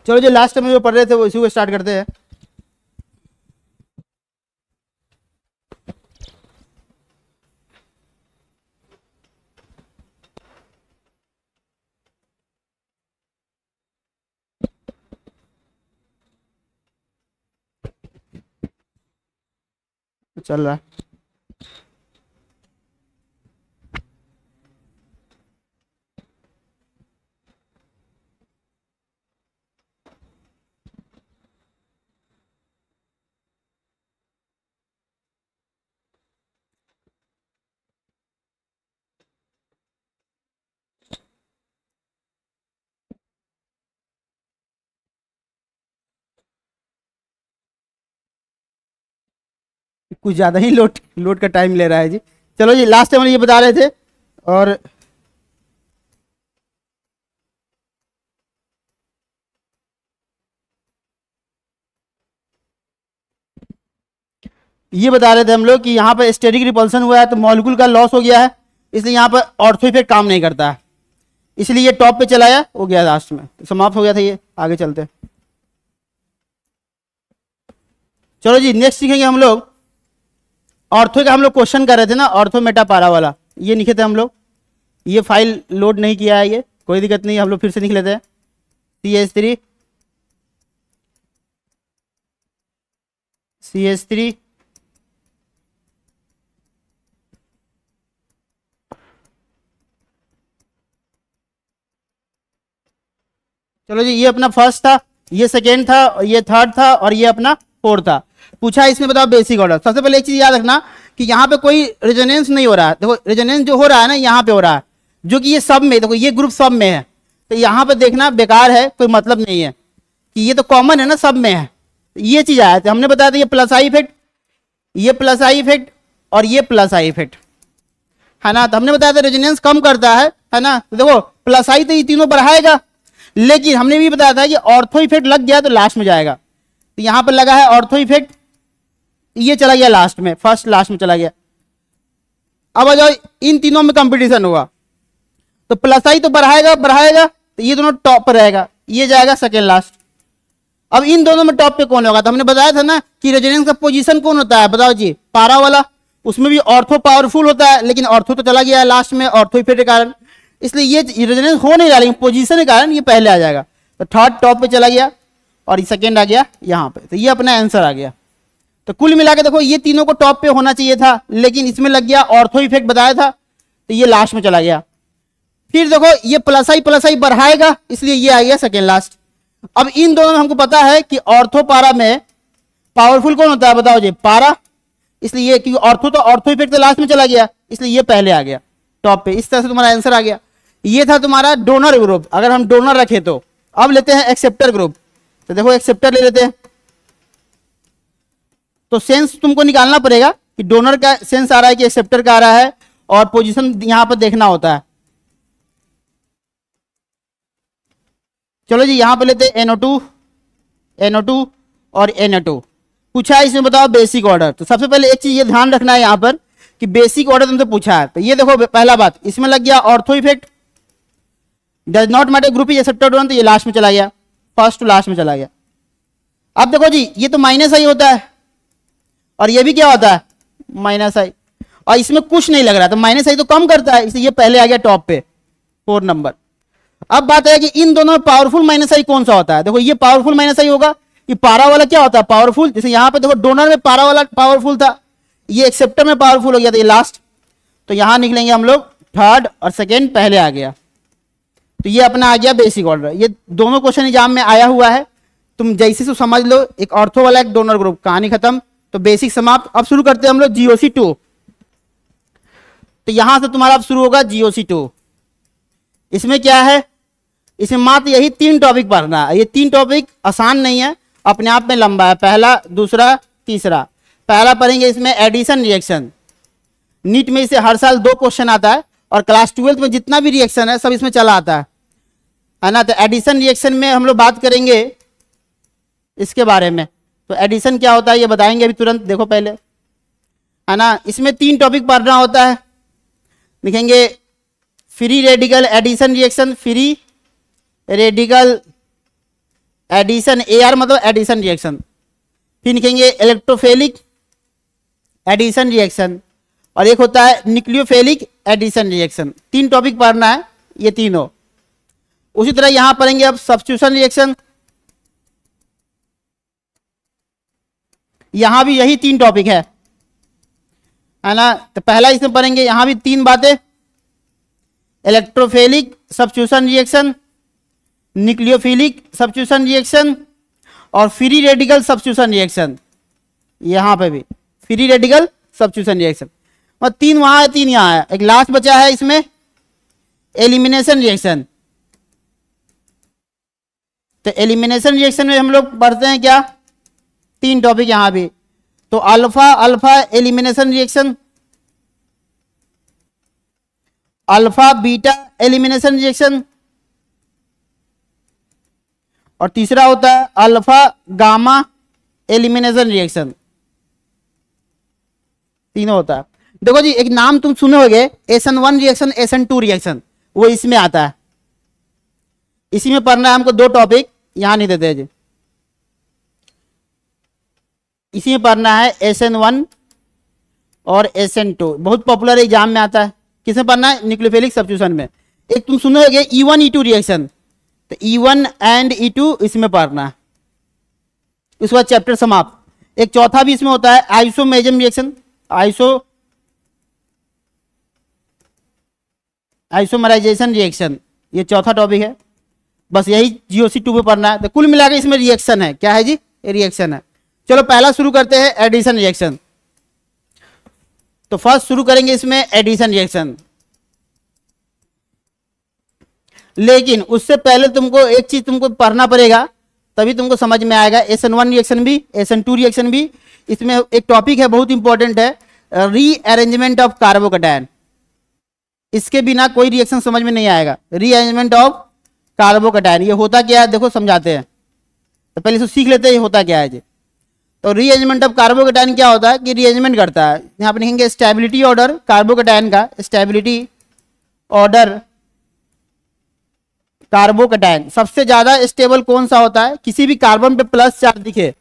चलो जो लास्ट में जो पढ़ रहे थे वो इसी को स्टार्ट करते हैं। चल रहा है। कुछ ज़्यादा ही लोड का टाइम ले रहा है जी। चलो जी लास्ट टाइम ये बता रहे थे और ये बता रहे थे हम लोग कि यहाँ पर स्टेरिक रिपल्सन हुआ है तो मॉलिक्यूल का लॉस हो गया है, इसलिए यहाँ पर ऑर्थो इफेक्ट काम नहीं करता है, इसलिए ये टॉप पे चला गया, हो गया लास्ट में तो समाप्त हो गया था ये। आगे चलते चलो जी नेक्स्ट सीखेंगे हम लोग ऑर्थो का। हम लोग क्वेश्चन कर रहे थे ना ऑर्थो मेटापारा वाला, ये लिखे थे हम लोग। ये फाइल लोड नहीं किया है, ये कोई दिक्कत नहीं, हम लोग फिर से लिख लेते हैं। CH3 CH3 चलो जी ये अपना फर्स्ट था, ये सेकेंड था, ये थर्ड था और ये अपना फोर्थ था। पूछा इसमें बताओ बेसिक ऑर्डर। सबसे पहले एक चीज याद रखना कि यहाँ पे कोई रेजोनेंस नहीं हो रहा है। देखो रेजोनेंस जो हो रहा है ना यहाँ पे हो रहा है, जो कि ये सब में, देखो ये ग्रुप सब में है, तो यहाँ पे देखना बेकार है, कोई मतलब नहीं है कि ये तो कॉमन है ना, सब में है। ये चीज आया था, हमने बताया था ये प्लस आई इफेक्ट, ये प्लस आई इफेक्ट और ये प्लस आई इफेक्ट है ना। तो हमने बताया था रेजोनेंस कम करता है ना। तो देखो प्लस आई तो ये तीनों बढ़ाएगा, लेकिन हमने भी बताया था कि ऑर्थो इफेक्ट लग गया तो लास्ट में जाएगा। तो यहां पर लगा है ऑर्थो इफेक्ट, ये चला गया लास्ट में, फर्स्ट लास्ट में चला गया। अब आ जाओ, इन तीनों में कंपटीशन हुआ तो प्लस आई तो बढ़ाएगा बढ़ाएगा, तो ये दोनों टॉप पर रहेगा, ये जाएगा सेकेंड लास्ट। अब इन दोनों में टॉप पे कौन होगा? तो हमने बताया था ना कि रेजोनेंस का पोजीशन कौन होता है, बताओ जी, पारा वाला। उसमें भी ऑर्थो पावरफुल होता है, लेकिन ऑर्थो तो चला गया है लास्ट में ऑर्थो इफेक्ट के कारण, इसलिए ये रेजोनेंस हो नहीं रहा, लेकिन पोजीशन के कारण ये पहले आ जाएगा। तो थर्ड टॉप पे चला गया और ये सेकेंड आ गया यहाँ पे, तो ये अपना आंसर आ गया। तो कुल मिला के देखो ये तीनों को टॉप पे होना चाहिए था, लेकिन इसमें लग गया ऑर्थो इफेक्ट बताया था, तो ये लास्ट में चला गया। फिर देखो ये प्लस आई बढ़ाएगा, इसलिए ये आ गया सेकेंड लास्ट। अब इन दोनों में हमको पता है कि ऑर्थो पारा में पावरफुल कौन होता है, बताओ जी, पारा, इसलिए क्योंकि ऑर्थो तो ऑर्थो इफेक्ट तो लास्ट में चला गया, इसलिए ये पहले आ गया टॉप पे। इस तरह से तुम्हारा आंसर आ गया। ये था तुम्हारा डोनर ग्रुप। अगर हम डोनर रखे तो अब लेते हैं एक्सेप्टर ग्रुप। तो देखो एक्सेप्टर ले लेते हैं, तो सेंस तुमको निकालना पड़ेगा कि डोनर का सेंस आ रहा है कि एक्सेप्टर का आ रहा है, और पोजीशन यहां पर देखना होता है। चलो जी, यहां पे लेते हैं NO2 और NO2। पूछा है इसमें बताओ बेसिक ऑर्डर। तो सबसे पहले एक चीज ये ध्यान रखना है यहाँ पर कि बेसिक ऑर्डर तुमसे पूछा है। तो ये देखो पहला बात, इसमें लग गया ortho effect, does not matter group is accepted one, तो ये लास्ट में चला गया, फर्स्ट टू लास्ट में चला गया। अब देखो जी, ये तो माइनस आई होता है और ये भी क्या होता है, माइनस आई, और इसमें कुछ नहीं लग रहा, तो माइनस आई तो कम करता है, इसलिए ये पहले आ गया टॉप पे 4 नंबर। अब बात है कि इन दोनों में पावरफुल माइनस आई कौन सा होता है। देखो ये पावरफुल माइनस आई होगा, ये पारा वाला क्या होता है, पावरफुल। जैसे यहां पे देखो डोनर में पारा वाला पावरफुल था, ये एक्सेप्टर में पावरफुल हो गया था, ये लास्ट। तो यहां निकलेंगे हम लोग थर्ड और सेकेंड पहले आ गया, तो ये अपना आ गया बेसिक ऑर्डर। ये दोनों क्वेश्चन एग्जाम में आया हुआ है, तुम जैसे से समझ लो, एक ऑर्थो वाला एक डोनर ग्रुप, कहानी खत्म। तो बेसिक समाप्त। अब शुरू करते हैं हम लोग GOC2। तो यहां से तुम्हारा अब शुरू होगा GOC2। इसमें क्या है, इसमें मात्र यही 3 टॉपिक पढ़ना है। ये 3 टॉपिक आसान नहीं है, अपने आप में लंबा है, पहला दूसरा तीसरा। पहला पढ़ेंगे इसमें एडिशन रिएक्शन, नीट में इसे हर साल 2 क्वेश्चन आता है, और क्लास 12th में जितना भी रिएक्शन है सब इसमें चला आता है ना। तो एडिशन रिएक्शन में हम लोग बात करेंगे इसके बारे में। तो एडिशन क्या होता है ये बताएंगे अभी तुरंत, देखो पहले, है ना। इसमें 3 टॉपिक पढ़ना होता है, लिखेंगे free radical addition reaction, free radical addition, AR मतलब एडिशन रिएक्शन। फिर लिखेंगे इलेक्ट्रोफिलिक एडिशन रिएक्शन, और एक होता है न्यूक्लियोफिलिक एडिशन रिएक्शन। 3 टॉपिक पढ़ना है ये तीनों। उसी तरह यहां पढ़ेंगे अब सब्स्टिट्यूशन रिएक्शन, यहां भी यही 3 टॉपिक है ना। तो पहला इसमें पढ़ेंगे, यहां भी 3 बातें, electrophilic substitution reaction, nucleophilic substitution reaction, और फ्री रेडिकल सब्स्टिट्यूशन रिएक्शन। यहां पे भी फ्री रेडिकल सब्स्टिट्यूशन रिएक्शन, और 3 वहां है 3 यहां है। एक लास्ट बचा है इसमें एलिमिनेशन रिएक्शन। तो एलिमिनेशन रिएक्शन में हम लोग पढ़ते हैं क्या, 3 टॉपिक यहां भी। तो alpha alpha elimination reaction, alpha beta elimination reaction, और तीसरा होता है अल्फा गामा एलिमिनेशन रिएक्शन। तीनों होता है। देखो जी, एक नाम तुम सुने होगे, SN1 रिएक्शन, SN2 रिएक्शन, वो इसमें आता है। इसी में पढ़ना है हमको 2 टॉपिक, यहां नहीं देते जी। इसी में पढ़ना है SN1 और SN2, बहुत पॉपुलर एग्जाम में आता है। किसमें पढ़ना है, न्यूक्लियोफिलिक सब्स्टिट्यूशन में। एक तुम सुनोगे E1 E2 रिएक्शन, तो E1 एंड E2 इसमें पढ़ना है, उसके बाद चैप्टर समाप्त। एक चौथा भी इसमें होता है आइसोमेरिज्म रिएक्शन, आइसोमराइजेशन रिएक्शन, ये चौथा टॉपिक है। बस यही GOC2 में पढ़ना है। तो कुल मिलाकर इसमें रिएक्शन है, क्या है जी, रिएक्शन है। चलो पहला शुरू करते हैं एडिशन रिएक्शन। तो फर्स्ट शुरू करेंगे इसमें एडिशन रिएक्शन, लेकिन उससे पहले तुमको एक चीज तुमको पढ़ना पड़ेगा, तभी तुमको समझ में आएगा। SN1 रिएक्शन भी, SN2 रिएक्शन भी। इसमें एक टॉपिक है बहुत इंपॉर्टेंट है, रीअरेंजमेंट ऑफ कार्बोकैटायन। इसके बिना कोई रिएक्शन समझ में नहीं आएगा। रीअरेंजमेंट ऑफ कार्बोकैटायन, ये होता क्या है देखो समझाते हैं। तो पहले इसको सीख लेते हैं ये होता क्या है जी। तो रीअरेंजमेंट ऑफ कार्बोकेटायन क्या होता है कि रीअरेंजमेंट करता है। यहाँ पे लिखेंगे स्टेबिलिटी ऑर्डर कार्बोकेटायन का, स्टेबिलिटी ऑर्डर कार्बोकेटायन। सबसे ज्यादा स्टेबल कौन सा होता है, किसी भी कार्बन पे प्लस चार्ज दिखे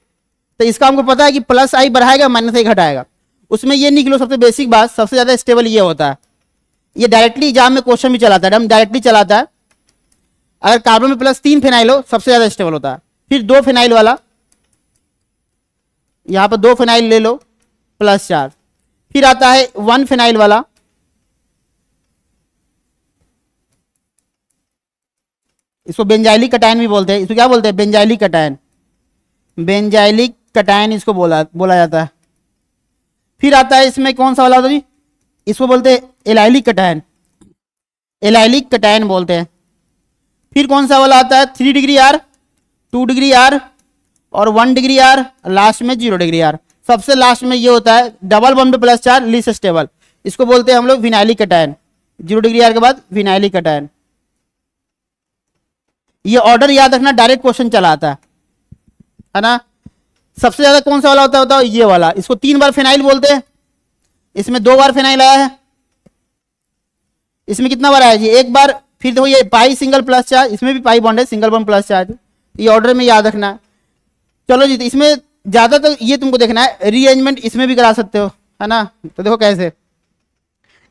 तो इसका हमको पता है कि प्लस आई बढ़ाएगा माइनस आई घटाएगा, उसमें ये निकलो सबसे बेसिक बात, सबसे ज्यादा स्टेबल ये होता है। ये डायरेक्टली एग्जाम में क्वेश्चन भी चलाता है, हम डायरेक्टली चलाता है। अगर कार्बन में प्लस 3 फिनाइल हो सबसे ज्यादा स्टेबल होता है। फिर 2 फिनाइल वाला, यहां पर 2 फिनाइल ले लो प्लस 4। फिर आता है 1 फिनाइल वाला, इसको बेंजाइलिक कटायन भी बोलते हैं। इसको क्या बोलते हैं, बेंजाइलिक कटायन, बेंजाइलिक कटायन इसको बोला जाता है। फिर आता है इसमें कौन सा वाला होता है जी, इसको बोलते हैं एलाइलिक कटायन, एलाइलिक कटायन बोलते हैं। फिर कौन सा वाला आता है 3 डिग्री आर, 2 डिग्री आर और 1 डिग्री आर, लास्ट में 0 डिग्री आर। सबसे लास्ट में ये होता है डबल बॉन्ड पे प्लस चार्ज लीस्ट स्टेबल, इसको बोलते हैं हम लोग विनाइलिक कटायन। 0 डिग्री आर के बाद विनाइलिक कटायन। ये ऑर्डर याद रखना, डायरेक्ट क्वेश्चन चला आता है ना। सबसे ज्यादा कौन सा वाला होता है बताओ, ये वाला। इसको 3 बार फिनाइल बोलते हैं, इसमें 2 बार फिनाइल आया है। इसमें कितना बार आया जी, 1 बार। फिर देखो ये पाई सिंगल प्लस चार्ज, इसमें भी पाई बॉन्ड है, सिंगल बॉन्ड प्लस चार्ज। ये ऑर्डर में याद रखना है। चलो जी, तो इसमें ज्यादातर ये तुमको देखना है, रीअरेंजमेंट इसमें भी करा सकते हो, है ना। तो देखो कैसे,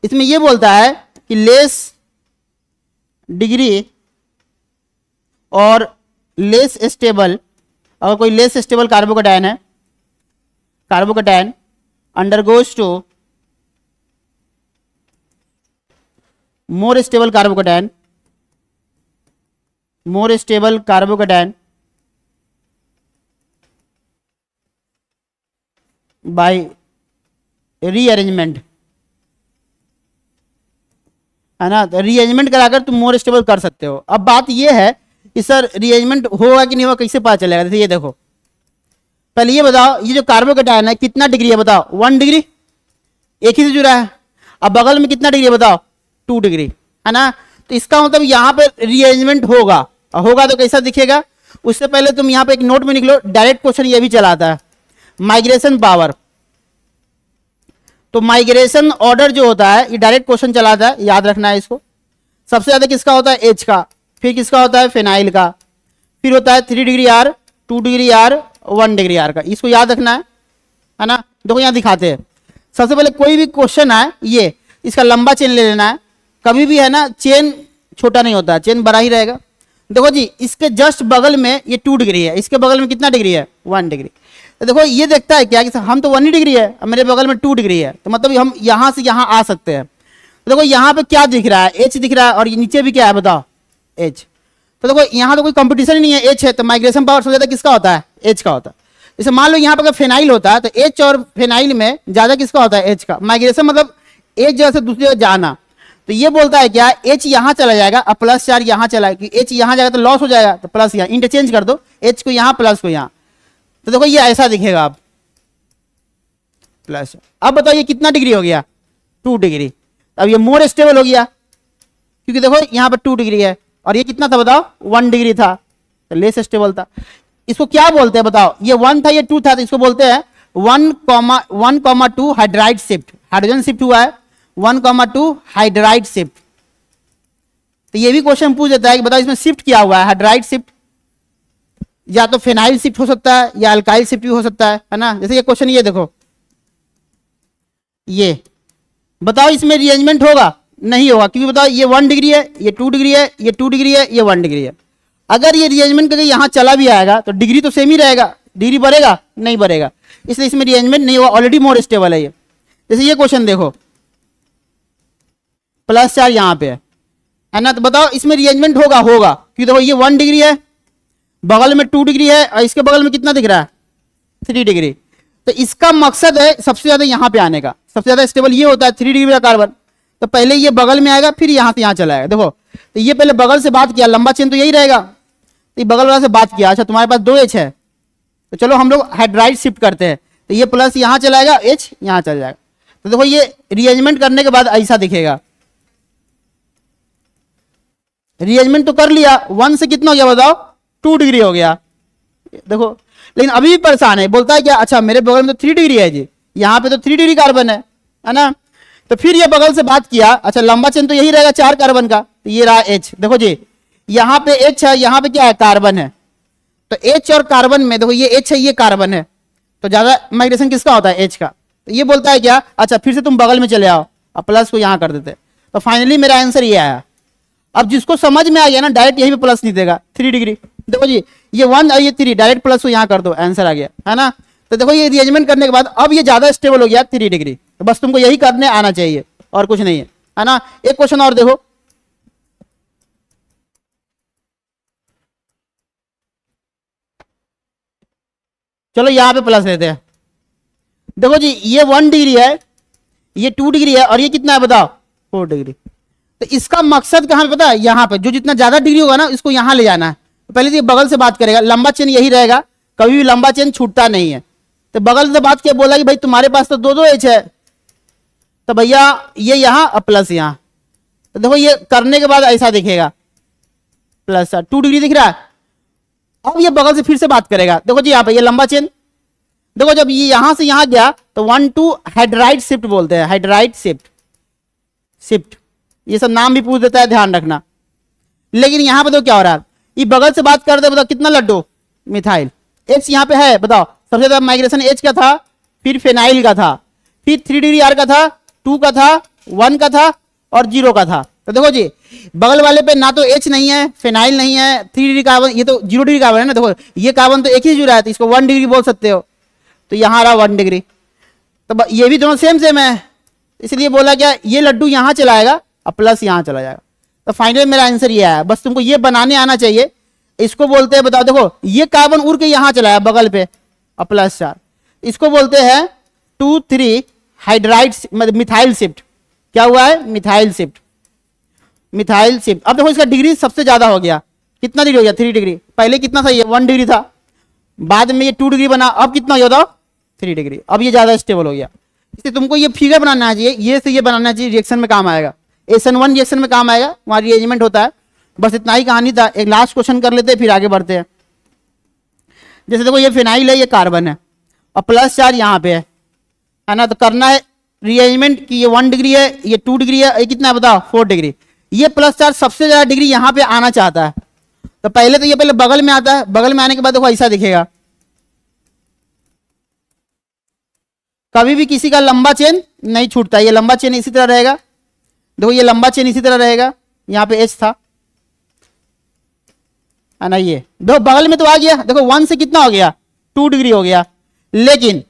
इसमें ये बोलता है कि लेस डिग्री और लेस स्टेबल, अगर कोई लेस स्टेबल कार्बोकेटायन है, carbocation undergoes to more stable carbocation, more stable carbocation by rearrangement, है ना। तो रीअरेंजमेंट कराकर तुम मोर स्टेबल कर सकते हो। अब बात यह है कि सर रीअरेंजमेंट होगा कि नहीं होगा, कैसे पता चलेगा। जैसे ये देखो, पहले ये बताओ, ये जो कार्बोकेटायन है कितना डिग्री है बताओ, 1 डिग्री, एक ही से जुड़ा है। अब बगल में कितना डिग्री है बताओ, 2 डिग्री, है ना। तो इसका मतलब यहाँ पे रीअरेंजमेंट होगा, होगा तो कैसा दिखेगा। उससे पहले तुम यहाँ पे एक नोट में निकलो, डायरेक्ट क्वेश्चन ये भी चलाता है, माइग्रेशन पावर। तो माइग्रेशन ऑर्डर जो होता है ये डायरेक्ट क्वेश्चन चलाता है, याद रखना है इसको। सबसे ज्यादा किसका होता है, एच का। फिर किसका होता है, फिनाइल का। फिर होता है 3 degree R, 2 degree R, 1 degree R का। इसको याद रखना है ना। देखो यहाँ दिखाते हैं, सबसे पहले कोई भी क्वेश्चन है ये, इसका लंबा चेन ले लेना है। कभी भी है ना चेन छोटा नहीं होता, चेन बड़ा ही रहेगा। देखो जी, इसके जस्ट बगल में ये 2 डिग्री है, इसके बगल में कितना डिग्री है, 1 डिग्री। तो देखो ये देखता है क्या कि हम तो 1 ही डिग्री है, मेरे बगल में 2 डिग्री है, तो मतलब हम यहाँ से यहाँ आ सकते हैं। तो देखो यहाँ पे क्या दिख रहा है, एच दिख रहा है, और ये नीचे भी क्या है बताओ, एच। तो देखो यहाँ तो कोई कंपटीशन ही नहीं है, एच है, तो माइग्रेशन पावर सबसे ज्यादा किसका होता है, एच का होता है। जैसे मान लो यहाँ पर अगर फिनाइल होता है तो एच और फिनाइल में ज्यादा किसका होता है, एच का। माइग्रेशन मतलब एक जगह से दूसरी जगह जाना। तो ये बोलता है क्या, एच यहाँ चला जाएगा और प्लस चार्ज यहाँ चला, कि एच यहाँ जाएगा तो लॉस हो जाएगा, तो प्लस यहाँ इंटरचेंज कर दो, एच को यहाँ प्लस को यहाँ। तो देखो ये ऐसा दिखेगा अब प्लस। अब बताओ ये कितना डिग्री हो गया, 2 डिग्री। अब ये मोर स्टेबल हो गया, क्योंकि देखो यहाँ पर 2 डिग्री है, और ये कितना था बताओ, 1 डिग्री था, तो लेस स्टेबल था। इसको क्या बोलते हैं बताओ, ये 1 था ये 2 था, तो इसको बोलते हैं 1,2 हाइड्राइड शिफ्ट। हाइड्रोजन शिफ्ट हुआ है, 1,2 हाइड्राइड शिफ्ट। तो ये भी क्वेश्चन पूछ देता है कि बताओ इसमें शिफ्ट क्या हुआ है, हाइड्राइड शिफ्ट, या तो फिनाइल शिफ्ट हो सकता है या अल्काइल शिफ्ट भी हो सकता है ना। जैसे ये क्वेश्चन ये देखो, ये बताओ इसमें रीअरेंजमेंट होगा, नहीं होगा, क्योंकि बताओ ये 1 डिग्री है, ये 2 डिग्री है, ये 2 डिग्री है, ये 1 डिग्री है। अगर ये रीअरेंजमेंट करके यहाँ चला भी आएगा तो डिग्री तो सेम ही रहेगा, डिग्री बढ़ेगा नहीं बढ़ेगा, इसलिए इसमें रीअरेंजमेंट नहीं होगा, ऑलरेडी मोर स्टेबल है ये। जैसे ये क्वेश्चन देखो, प्लस चार्ज यहाँ पे है ना, तो बताओ इसमें रीअरेंजमेंट होगा, होगा, क्योंकि देखो ये 1 डिग्री है, बगल में 2 डिग्री है, और इसके बगल में कितना दिख रहा है, 3 डिग्री। तो इसका मकसद है सबसे ज्यादा यहाँ पे आने का। सबसे ज्यादा स्टेबल ये होता है 3 डिग्री का कार्बन, तो पहले ये बगल में आएगा, फिर यहाँ से यहाँ चला आएगा। देखो तो ये पहले बगल से बात किया, लंबा चेन तो यही रहेगा, तो ये बगल वाला से बात किया। अच्छा तुम्हारे पास 2 एच है, तो चलो हम लोग हाइड्राइड शिफ्ट करते हैं, तो ये प्लस यहाँ चला जाएगा, एच यहाँ चला जाएगा। तो देखो ये रीअरेंजमेंट करने के बाद ऐसा दिखेगा। रीअरेंजमेंट तो कर लिया, 1 से कितना हो गया बताओ, 2 डिग्री हो गया। देखो लेकिन अभी भी परेशान है, बोलता है क्या, अच्छा मेरे बगल में तो 3 डिग्री है जी, यहाँ पे तो 3 डिग्री कार्बन है ना। तो फिर ये बगल से बात किया, अच्छा लंबा चेन तो यही रहेगा 4 कार्बन का, तो ये रहा H। देखो जी यहाँ पे H है, यहाँ पे क्या है, कार्बन है। तो H और कार्बन में देखो, ये H है ये कार्बन है, तो ज्यादा माइग्रेशन किसका होता है, H का। तो ये बोलता है क्या, अच्छा फिर से तुम बगल में चले आओ, अब प्लस को यहाँ कर देते। तो फाइनली मेरा आंसर ये आया। अब जिसको समझ में आ गया ना, डायरेक्ट यहीं पे प्लस नहीं देगा, 3 डिग्री। देखो जी ये 1 और ये 3, डायरेक्ट प्लस को यहाँ कर दो, आंसर आ गया, है ना। तो देखो ये रिअरेंजमेंट करने के बाद अब ये ज्यादा स्टेबल हो गया 3 डिग्री। तो बस तुमको यही करने आना चाहिए और कुछ नहीं है ना। एक क्वेश्चन और देखो, चलो यहाँ पे प्लस लेते हैं। देखो जी ये 1 डिग्री है, ये 2 डिग्री है, और ये कितना है बताओ, 4 डिग्री। तो इसका मकसद कहाँ पे पता है, यहाँ पे जो जितना ज्यादा डिग्री होगा ना, इसको यहाँ ले जाना है। तो पहले तो ये बगल से बात करेगा, लंबा चेन यही रहेगा, कभी भी लंबा चेन छूटता नहीं है। तो बगल से बात किया, बोला कि भाई तुम्हारे पास तो 2 H है, तो भैया ये यहाँ और प्लस यहाँ। तो देखो ये करने के बाद ऐसा दिखेगा, प्लस 2 डिग्री दिख रहा है। अब ये बगल से फिर से बात करेगा, देखो जी यहाँ पे ये लंबा चेन, देखो जब ये यहां से यहां गया तो 1 2 हाइड्राइड शिफ्ट बोलते हैं, हाइड्राइड शिफ्ट, ये सब नाम भी पूछ देता है, ध्यान रखना। लेकिन यहां पे तो क्या हो रहा है, ये बगल से बात करते, बताओ कितना लड्डू, मिथाइल। H यहाँ पे है, बताओ सबसे ज्यादा माइग्रेशन H का था, फिर फेनाइल का था, फिर 3 डिग्री R का था, 2 का था, 1 का था और 0 का था। तो देखो जी बगल वाले पे ना तो H नहीं है, फेनाइल नहीं है, 3 डिग्री कार्बन, ये तो 0 डिग्री कार्बन है ना। देखो ये कार्बन तो एक ही जुड़ा है, तो इसको 1 डिग्री बोल सकते हो। तो यहाँ रहा 1 डिग्री, तो ये भी दोनों सेम सेम है, इसलिए बोला क्या, ये लड्डू यहाँ चलाएगा और प्लस यहाँ चला जाएगा। तो फाइनली मेरा आंसर ये आया। बस तुमको ये बनाने आना चाहिए, इसको बोलते हैं, बताओ देखो ये कार्बन उड़ के यहाँ चलाया बगल पे और प्लस 4, इसको बोलते हैं 2 3 हाइड्राइड मिथाइल शिफ्ट। क्या हुआ है, मिथाइल शिफ्ट, मिथाइल शिफ्ट। अब देखो इसका डिग्री सबसे ज्यादा हो गया, कितना डिग्री हो गया, 3 डिग्री। पहले कितना था, ये 1 डिग्री था, बाद में ये 2 डिग्री बना, अब कितना हो गया, 3 डिग्री। अब ये ज्यादा स्टेबल हो गया। इसलिए तुमको ये फिगर बनाना चाहिए, ये से ये बनाना चाहिए, रिएक्शन में काम आएगा, SN1 रिएक्शन में काम आएगा, वहां रिएरेंजमेंट होता है। बस इतना ही कहानी था। एक लास्ट क्वेश्चन कर लेते हैं फिर आगे बढ़ते हैं। जैसे देखो ये फिनाइल है, ये कार्बन है और प्लस 4 यहाँ पे है ना। तो करना है रिअरेंजमेंट कि ये 1 डिग्री है, ये 2 डिग्री है, ये कितना है बताओ, 4 डिग्री। ये प्लस 4 सबसे ज्यादा डिग्री यहाँ पे आना चाहता है, तो पहले तो ये पहले बगल में आता है, बगल में आने के बाद देखो ऐसा दिखेगा। कभी भी किसी का लंबा चेन नहीं छूटता, ये लंबा चेन इसी तरह रहेगा। देखो ये लंबा चेन इसी तरह रहेगा, यहाँ पे H था है ना। ये देखो बगल में तो आ गया, देखो 1 से कितना हो गया, 2 डिग्री हो गया। लेकिन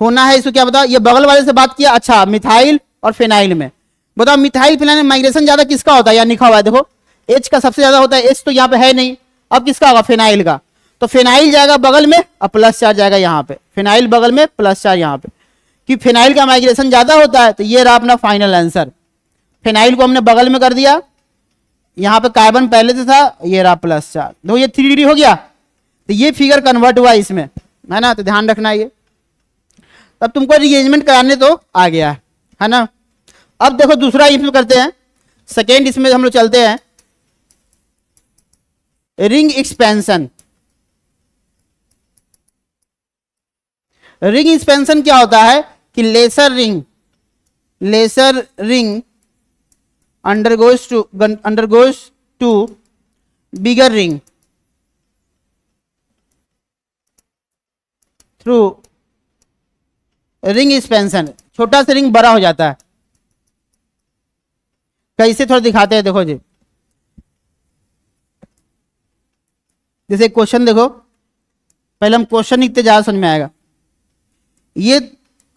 होना है इसको क्या बताओ, ये बगल वाले से बात किया, अच्छा मिथाइल और फेनाइल में बताओ, मिथाइल फेनाइल में माइग्रेशन ज्यादा किसका होता है, यहाँ लिखा हुआ है देखो H का सबसे ज्यादा होता है, H तो यहाँ पे है नहीं। अब किसका होगा, फेनाइल का। तो फेनाइल जाएगा बगल में और प्लस 4 जाएगा यहाँ पे, फेनाइल बगल में प्लस 4 यहाँ पे, कि फेनाइल का माइग्रेशन ज्यादा होता है। तो ये रहा अपना फाइनल आंसर। फेनाइल को हमने बगल में कर दिया, यहाँ पे कार्बन पहले से था, ये रहा प्लस 4। देखो ये 3 डिग्री हो गया, तो ये फिगर कन्वर्ट हुआ इसमें, है ना। तो ध्यान रखना ये, तब तुमको रिअरेंजमेंट कराने तो आ गया है ना। अब देखो दूसरा इसमें करते हैं, सेकेंड इसमें हम लोग चलते हैं, रिंग एक्सपेंशन। रिंग एक्सपेंशन क्या होता है कि lesser ring undergoes to bigger ring through ring expansion. छोटा सा रिंग बड़ा हो जाता है, कैसे थोड़ा दिखाते हैं। देखो जी जैसे क्वेश्चन देखो, पहले हम क्वेश्चन लिखते ज्यादा समझ में आएगा। ये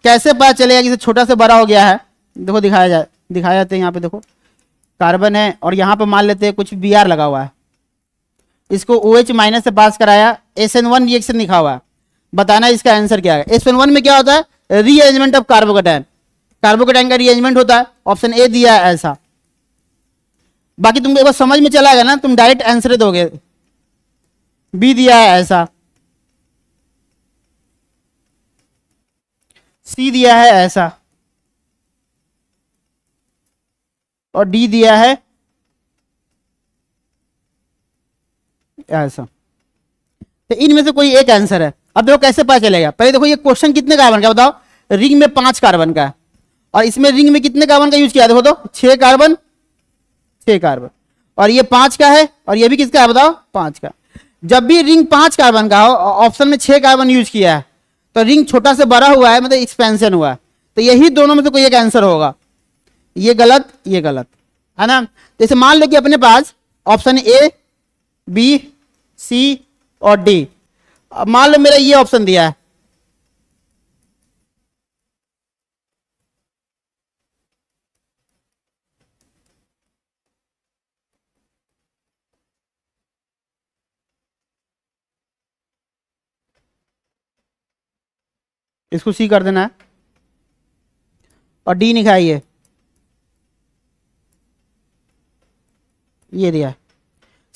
कैसे पता चलेगा कि छोटा से बड़ा हो गया है, देखो दिखाया जाते हैं। यहाँ पे देखो कार्बन है और यहाँ पे मान लेते हैं कुछ Br लगा हुआ है, इसको OH माइनस से पास कराया, SN1 रिएक्शन लिखा हुआ है, बताना इसका आंसर क्या है। SN1 में क्या होता है, रीअरेंजमेंट ऑफ कार्बोकेटायन, कार्बोकेटायन का रीअरेंजमेंट होता है। ऑप्शन ए दिया है ऐसा, बाकी तुमको एक बार समझ में चला गया ना, तुम डायरेक्ट आंसर दोगे। बी दिया है ऐसा, सी दिया है ऐसा, और डी दिया है ऐसा। तो इनमें से कोई एक आंसर है। अब देखो कैसे पता चलेगा, पहले देखो ये क्वेश्चन कितने कार्बन का बताओ, रिंग में 5 कार्बन का है, और इसमें रिंग में कितने कार्बन का यूज किया देखो तो 6 कार्बन, 6 कार्बन, और ये 5 का है, और ये भी किसका है बताओ 5 का। जब भी रिंग 5 कार्बन का हो, ऑप्शन में 6 कार्बन यूज किया है, तो रिंग छोटा से बड़ा हुआ है, मतलब एक्सपेंशन हुआ है, तो यही दोनों में से कोई एक आंसर होगा। ये गलत, ये गलत है ना। जैसे मान लो कि अपने पास ऑप्शन ए, बी, सी और डी, मान लो मेरा ये ऑप्शन दिया है, इसको सी कर देना है, और डी नहीं खाइए, ये दिया है।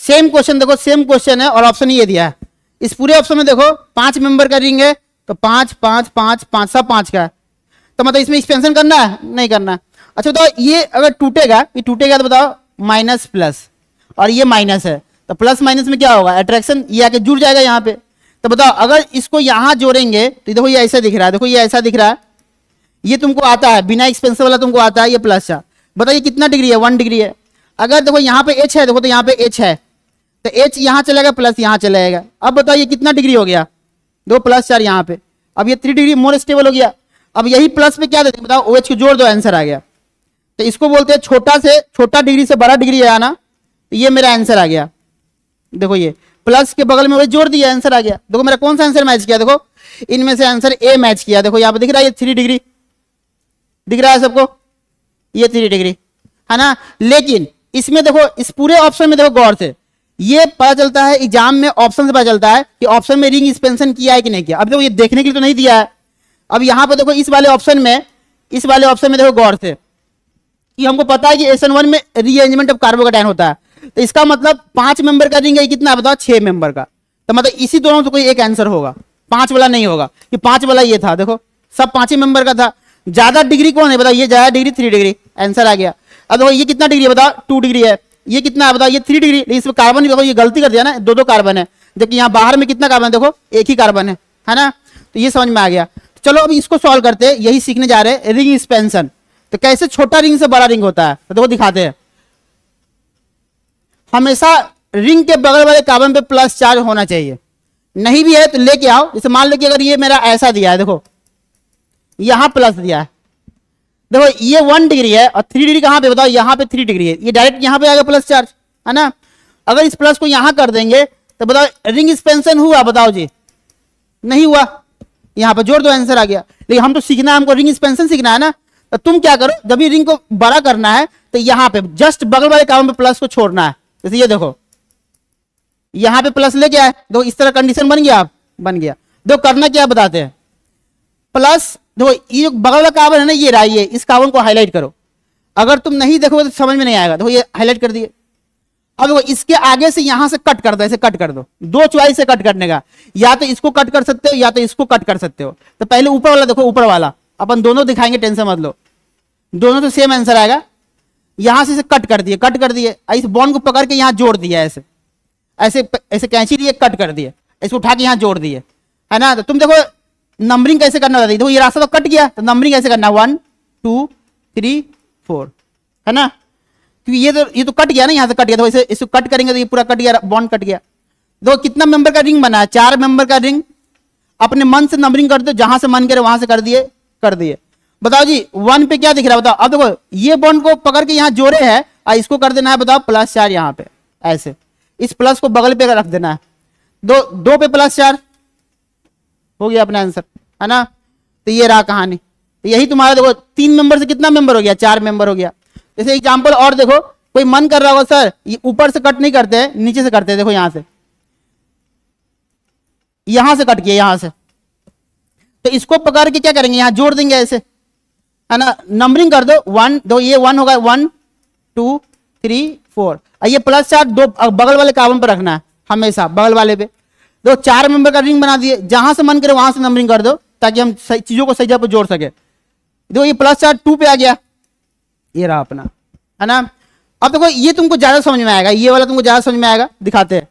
सेम क्वेश्चन देखो, सेम क्वेश्चन है और ऑप्शन ये दिया है। इस पूरे ऑप्शन में देखो 5 मेंबर का रिंग है, तो 5 5 5 5 सब 5 का है, तो मतलब इसमें एक्सपेंशन करना है, नहीं करना है। अच्छा बताओ, ये अगर टूटेगा, ये टूटेगा तो बताओ माइनस प्लस, और ये माइनस है, तो प्लस माइनस में क्या होगा अट्रैक्शन, ये आके जुड़ जाएगा यहाँ पे। तो बताओ अगर इसको यहाँ जोड़ेंगे तो देखो ये ऐसा दिख रहा है, देखो ये ऐसा दिख रहा है, ये तुमको आता है बिना एक्सपेंसिव वाला तुमको आता है, ये प्लस चार्ज। बताओ ये कितना डिग्री है, 1 डिग्री है। अगर देखो यहाँ पे एच है, देखो तो यहाँ पे एच है, तो एच यहाँ चलेगा, प्लस यहाँ चलेगा। अब बताओ ये कितना डिग्री हो गया, दो प्लस 4 यहाँ पे, अब ये 3 डिग्री मोर स्टेबल हो गया। अब यही प्लस पे क्या देते बताओ, ओ एच को जोड़ दो, आंसर आ गया। तो इसको बोलते हैं छोटा से छोटा डिग्री से बड़ा डिग्री है ना, तो ये मेरा आंसर आ गया। देखो ये प्लस के बगल में वही जोड़ दिया, आंसर आ गया। देखो मेरा कौन सा आंसर मैच किया, देखो इनमें से आंसर ए मैच किया। देखो यहाँ पे दिख रहा है ये 3 डिग्री दिख रहा है सबको, ये 3 डिग्री है ना। लेकिन इसमें देखो, इस पूरे ऑप्शन में देखो गौर से, ये पता चलता है एग्जाम में, ऑप्शन से पता चलता है कि ऑप्शन में रिंग एक्सपेंशन किया है कि नहीं किया। अब देखो ये देखने के लिए तो नहीं दिया है। अब यहाँ पे देखो इस वाले ऑप्शन में, इस वाले ऑप्शन में देखो गौर से कि हमको पता है कि SN1 में रीअरेंजमेंट ऑफ कार्बोकैटायन होता है, तो इसका मतलब 5 मेंबर का रिंग है, कितना बताओ 6 मेंबर का। तो मतलब इसी दोनों से कोई एक आंसर होगा, 5 वाला नहीं होगा, कि 5 वाला ये था, देखो सब 5 ही मेंबर का था। ज्यादा डिग्री कौन है बताओ, ये ज्यादा डिग्री 3 डिग्री, आंसर आ गया। अब देखो ये कितना डिग्री है बताओ, 2 डिग्री है। ये कितना है बताओ, ये 3 डिग्री। इसमें कार्बन भी देखो, ये गलती कर दिया ना, 2 कार्बन है, जबकि यहाँ बाहर में कितना कार्बन देखो, एक ही कार्बन है ना। तो ये समझ में आ गया। चलो अब इसको सॉल्व करते हैं, यही सीखने जा रहे हैं रिंग एक्सपेंशन। तो कैसे छोटा रिंग से बड़ा रिंग होता है, तो देखो दिखाते हैं। हमेशा रिंग के बगल वाले कार्बन पे प्लस चार्ज होना चाहिए, नहीं भी है तो लेके आओ। जैसे मान लो कि अगर ये मेरा ऐसा दिया है, देखो यहां प्लस दिया है, देखो ये 1 डिग्री है, और 3 डिग्री कहां पे बताओ, यहां पे 3 डिग्री है, ये डायरेक्ट यहां पे आएगा प्लस चार्ज, है ना। अगर इस प्लस को यहां कर देंगे तो बताओ रिंग एक्सपेंशन हुआ, बताओ जी नहीं हुआ, यहां पर जोड़ दो, आंसर आ गया। लेकिन हम तो सीखना है, हमको रिंग एक्सपेंशन सीखना है ना। तो तुम क्या करो, जब भी रिंग को बड़ा करना है तो यहां पे जस्ट बगल वाले कार्बन पे प्लस को छोड़ना है। जैसे ये देखो यहां पे प्लस लेके आए, दो इस तरह कंडीशन बन गया, आप बन गया। दो करना क्या बताते हैं, प्लस देखो ये जो बगल वाला कार्बन है ना, ये रहा, ये इस कार्बन को हाईलाइट करो। अगर तुम नहीं देखोगे तो समझ में नहीं आएगा। देखो ये हाईलाइट कर दिए। अब देखो इसके आगे से यहां से कट कर दो, ऐसे कट कर दो। 2 चॉइस से कट करने का, या तो इसको कट कर सकते हो या तो इसको कट कर सकते हो। तो पहले ऊपर वाला देखो, ऊपर वाला अपन दोनों दिखाएंगे, टेंशन मत लो, दोनों तो सेम आंसर आएगा। यहां से कट कर दिए, कट कर दिए, इस बॉन्ड को पकड़ के यहां जोड़ दिया, ऐसे ऐसे ऐसे कैंची लिए कट कर दिए, इसको उठा के यहां जोड़ दिए, है ना। तो तुम देखो नंबरिंग कैसे करना होता है, देखो ये रास्ता तो कट गया, तो नंबरिंग कैसे करना, 1 2 3 4, है ना। क्योंकि ये तो कट गया ना, यहां से कट गया, तो इसे इसको कट करेंगे तो ये पूरा कट गया, बॉन्ड कट गया। देखो कितना मेंबर का रिंग बना है, 4 मेंबर का रिंग। अपने मन से नंबरिंग कर दो, जहां से मन करे वहां से कर दिए, कर दिए। बताओ जी 1 पे क्या दिख रहा है बताओ। अब देखो ये बॉन्ड को पकड़ के यहां जोड़े हैं, और इसको कर देना है बताओ प्लस 4 यहां पे, ऐसे इस प्लस को बगल पे रख देना है। 2 पे प्लस 4 हो गया अपना आंसर, है ना। तो ये रहा कहानी। तो यही तुम्हारा देखो 3 मेंबर से कितना मेंबर हो गया, 4 मेंबर हो गया। जैसे एग्जांपल और देखो, कोई मन कर रहा होगा सर ये ऊपर से कट नहीं करते हैं, नीचे से करते हैं। देखो यहां से कट किया, यहां से, तो इसको पकड़ के क्या करेंगे, यहां जोड़ देंगे ऐसे, है ना। नंबरिंग कर दो, 1 2, ये 1 होगा, 1 2 3 4, और ये प्लस 4 दो बगल वाले कार्बन पर रखना है, हमेशा बगल वाले पे। दो 4 मेंबर का रिंग बना दिए, जहां से मन करे वहां से नंबरिंग कर दो, ताकि हम चीजों को सही जगह पर जोड़ सके। देखो ये प्लस 4 2 पे आ गया, ये रहा अपना, है ना। अब देखो ये तुमको ज्यादा समझ में आएगा, ये वाला तुमको ज्यादा समझ में आएगा, दिखाते हैं।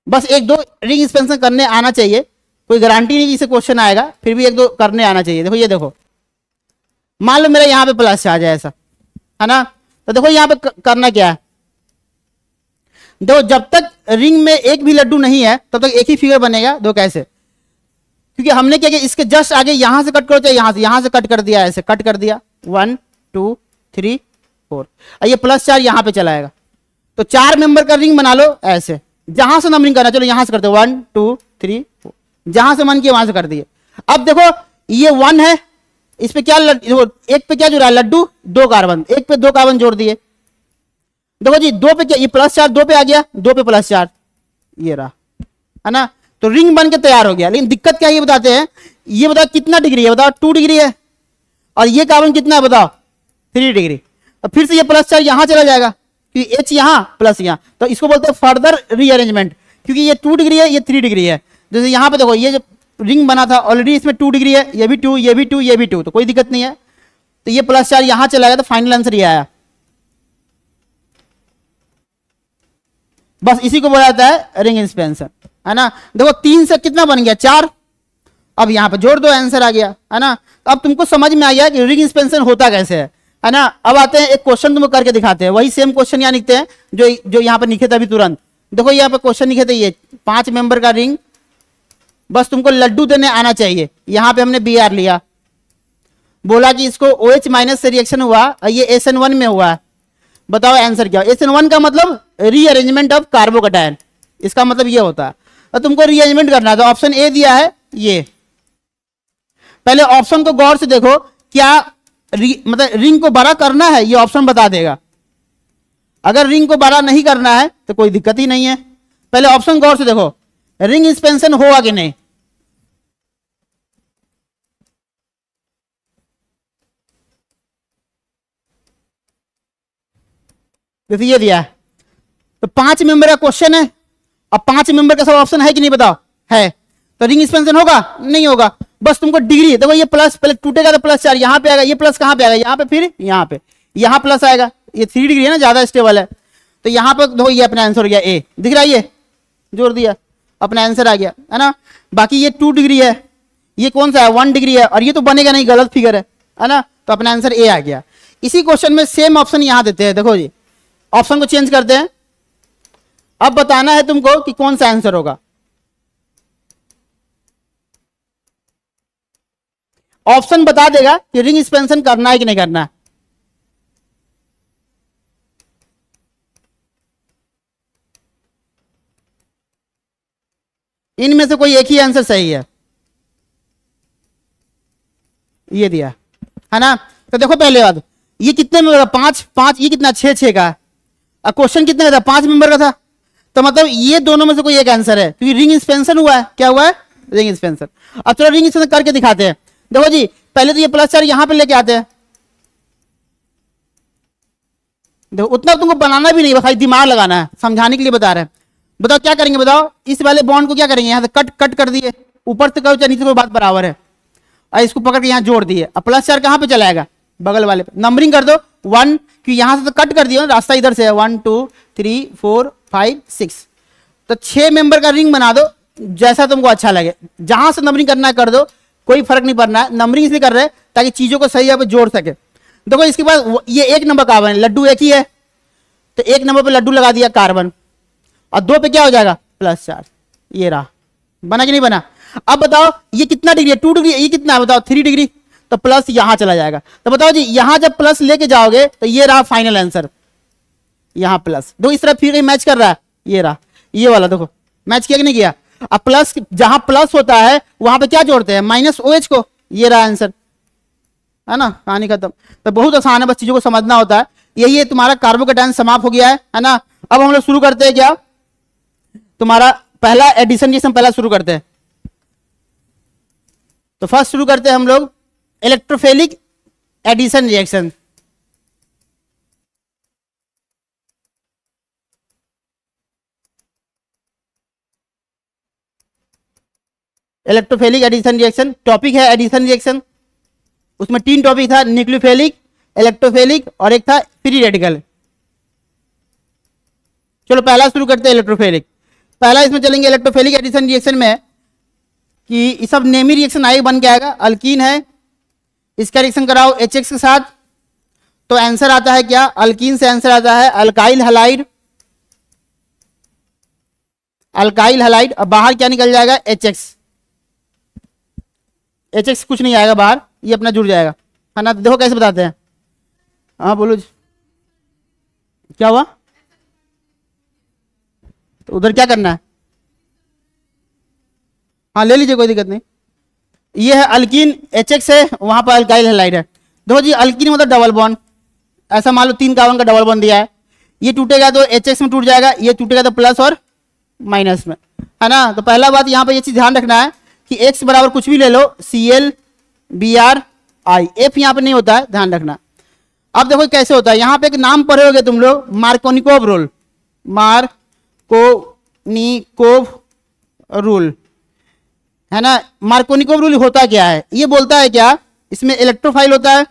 बस 1 2 रिंग एक्सपेंशन करने आना चाहिए, कोई गारंटी नहीं कि इसे क्वेश्चन आएगा, फिर भी एक दो करने आना चाहिए। देखो ये देखो, मान लो मेरा यहाँ पे प्लस चार्ज है ऐसा, है ना, तो देखो यहाँ पे करना क्या है, देखो जब तक रिंग में एक भी लड्डू नहीं है तब तक एक ही फिगर बनेगा। दो कैसे, क्योंकि हमने क्या किया, इसके जस्ट आगे यहां से कट करो चाहे यहां से कट कर दिया, ऐसे कट कर दिया 1 2 3 4, ये प्लस 4 यहां पे चलाएगा। तो 4 मेंबर का रिंग बना लो ऐसे, जहां से नंबरिंग करना, चलो यहां से करते 1 2 3 4, जहां से मन किया वहां से कर दिए। अब देखो ये 1 है, इस पे क्या एक पे क्या जुड़ा है लड्डू, 2 कार्बन, एक पे 2 कार्बन जोड़ दिए। देखो जी 2 पे क्या, ये प्लस 4 2 पे आ गया, 2 पे प्लस 4 ये रहा, है ना, तो रिंग बन के तैयार हो गया। लेकिन दिक्कत क्या है ये बताते हैं, ये बताओ कितना डिग्री है, बताओ 2 डिग्री है, और ये कार्बन कितना है बताओ 3 डिग्री। अब फिर से ये प्लस 4 यहां चला जाएगा, क्योंकि H यहां प्लस यहां, तो इसको बोलते हैं फर्दर रीअरेंजमेंट, क्योंकि ये 2 डिग्री है, ये 3 डिग्री है। जैसे यहां पे देखो ये जो रिंग बना था ऑलरेडी इसमें 2 डिग्री है, ये भी 2 ये भी 2 ये भी 2, तो कोई दिक्कत नहीं है। तो ये प्लस 4 यहां चला गया, तो फाइनल आंसर ये आया। बस इसी को बोला जाता है रिंग एक्सपेंशन, है ना। देखो 3 से कितना बन गया 4, अब यहां पे जोड़ दो आंसर आ गया, है ना। अब तुमको समझ में आ गया कि रिंग एक्सपेंशन होता कैसे है ना। अब आते हैं एक क्वेश्चन तुमको करके दिखाते हैं, वही सेम क्वेश्चन यहाँ लिखते हैं जो यहाँ पे लिखे थे अभी तुरंत। देखो यहाँ पे क्वेश्चन लिखे थे, ये 5 मेंबर का रिंग, बस तुमको लड्डू देने आना चाहिए। यहाँ पे हमने Br लिया, बोला कि इसको OH माइनस से रिएक्शन हुआ और ये SN1 में हुआ। बताओ आंसर क्या। SN1 का मतलब रीअरेंजमेंट ऑफ कार्बोकैटायन, इसका मतलब ये होता है। और तुमको रीअरेंजमेंट करना है, तो ऑप्शन ए दिया है ये। पहले ऑप्शन को गौर से देखो, क्या मतलब रिंग को बड़ा करना है, ये ऑप्शन बता देगा। अगर रिंग को बड़ा नहीं करना है तो कोई दिक्कत ही नहीं है। पहले ऑप्शन गौर से देखो, रिंग एक्सपेंशन होगा कि नहीं। जैसे ये दिया है, तो 5 मेंबर का क्वेश्चन है, अब 5 मेंबर का सब ऑप्शन है कि नहीं बताओ, है, तो रिंग एक्सपेंशन होगा नहीं होगा। बस तुमको डिग्री, देखो ये प्लस पहले टूटेगा तो प्लस 4 यहां पे आएगा, ये प्लस कहां पे आएगा यहाँ पे, फिर यहाँ पे, यहाँ प्लस आएगा, ये 3 डिग्री है ना, ज्यादा स्टेबल है, तो यहाँ पर देखो ये अपना आंसर हो गया ए, दिख रहा है, ये जोड़ दिया अपना आंसर आ गया, है ना। बाकी ये 2 डिग्री है, ये कौन सा है 1 डिग्री है, और ये तो बनेगा नहीं, गलत फिगर है ना, तो अपना आंसर ए आ गया। इसी क्वेश्चन में सेम ऑप्शन यहां देते हैं, देखो जी ऑप्शन को चेंज करते हैं। अब बताना है तुमको कि कौन सा आंसर होगा। ऑप्शन बता देगा कि रिंग एक्सपेंशन करना है कि नहीं करना है। इनमें से कोई एक ही आंसर सही है, ये दिया है ना। तो देखो पहले बात, ये कितने मेंबर का 5, ये कितना 6 का है, और क्वेश्चन कितने का था 5 मेंबर का था, तो मतलब ये दोनों में से कोई एक आंसर है, क्योंकि रिंग एक्सपेंशन हुआ है। क्या हुआ है, रिंग एक्सपेंशन। अब चलो रिंग एक्सपेंशन करके दिखाते हैं। देखो जी पहले तो ये प्लस 4 यहां पे लेके आते हैं, देखो उतना तुमको बनाना भी नहीं, बस दिमाग लगाना है, समझाने के लिए बता रहे हैं। बताओ क्या करेंगे, बताओ इस वाले बॉन्ड को क्या करेंगे, यहां से कट कर दिए, ऊपर से कहो चाहे नीचे, कोई बात बराबर है, और इसको पकड़ के यहां जोड़ दिए। अब प्लस 4 कहां पे चला जाएगा, बगल वाले पे। नंबरिंग कर दो 1, कि यहां से तो कट कर दिया, रास्ता इधर से है 1 2 3 4 5 6, तो 6 मेंबर का रिंग बना दो, जैसा तुमको अच्छा लगे, जहां से नंबरिंग करना है कर दो, कोई फर्क नहीं पड़ना है। नंबरिंग इसलिए कर रहे हैं ताकि चीजों को सही जगह पे जोड़ सके। देखो इसके बाद ये 1 नंबर कार्बन है, लड्डू एक ही है, तो 1 नंबर पे लड्डू लगा दिया कार्बन, और 2 पे क्या हो जाएगा प्लस 4, ये रहा, बना कि नहीं बना। अब बताओ ये कितना डिग्री है, 2 डिग्री, ये कितना है बताओ 3 डिग्री, तो प्लस यहां चला जाएगा। तो बताओ जी यहां जब प्लस लेके जाओगे तो ये रहा फाइनल आंसर, यहां प्लस। देखो इस तरह फिर मैच कर रहा है, ये रहा, ये वाला देखो मैच किया कि नहीं किया। अब प्लस, जहां प्लस होता है वहां पे क्या जोड़ते हैं, माइनस OH को, ये रहा आंसर, है ना, कहानी खत्म। तो बहुत आसान है, बस चीजों को समझना होता है। यही है तुम्हारा कार्बोकैटायन समाप्त हो गया है ना। अब हम लोग शुरू करते हैं क्या, तुम्हारा पहला एडिशन रिएक्शन पहला शुरू करते हैं। तो फर्स्ट शुरू करते हैं हम लोग electrophilic addition reaction. Electrophilic addition reaction topic है, एडिशन रिएक्शन। उसमें 3 टॉपिक था, न्यूक्लियोफिलिक, इलेक्ट्रोफिलिक और एक था फ्री रेडिकल। चलो पहला शुरू करते हैं इलेक्ट्रोफिलिक। पहला इसमें चलेंगे इलेक्ट्रोफिलिक एडिशन रिएक्शन में कि ये सब नेमी रिएक्शन आई बन के आएगा, अल्कीन है, इसका रिएक्शन कराओ HX के साथ, तो आंसर आता है क्या, अल्कीन से आंसर आता है अल्काइल हैलाइड, अल्काइल हैलाइड। अब बाहर क्या निकल जाएगा, HX, HX कुछ नहीं आएगा बाहर, ये अपना जुड़ जाएगा, है ना। तो देखो कैसे बताते हैं, हाँ बोलो जी। क्या हुआ, तो उधर क्या करना है, हाँ ले लीजिए कोई दिक्कत नहीं। ये है अल्कीन, HX है, वहां पर अल्काइल हैलाइड है। देखो जी अल्कीन मतलब डबल बॉन्ड, ऐसा मान लो 3 कार्बन का डबल बॉन्ड दिया है, ये टूटेगा तो HX में टूट जाएगा, ये टूटेगा तो प्लस और माइनस में, है ना। तो पहला बात यहाँ पे ये चीज ध्यान रखना है कि X बराबर कुछ भी ले लो, Cl Br I, F यहाँ पे नहीं होता है, ध्यान रखना। अब देखो कैसे होता है, यहाँ पे एक नाम पढ़े होगे तुम लोग, मार्कोनिकोव रूल, मार्कोनिकोव रूल, है ना। मार्कोनिकोव रूल होता क्या है, ये बोलता है क्या, इसमें इलेक्ट्रोफाइल होता है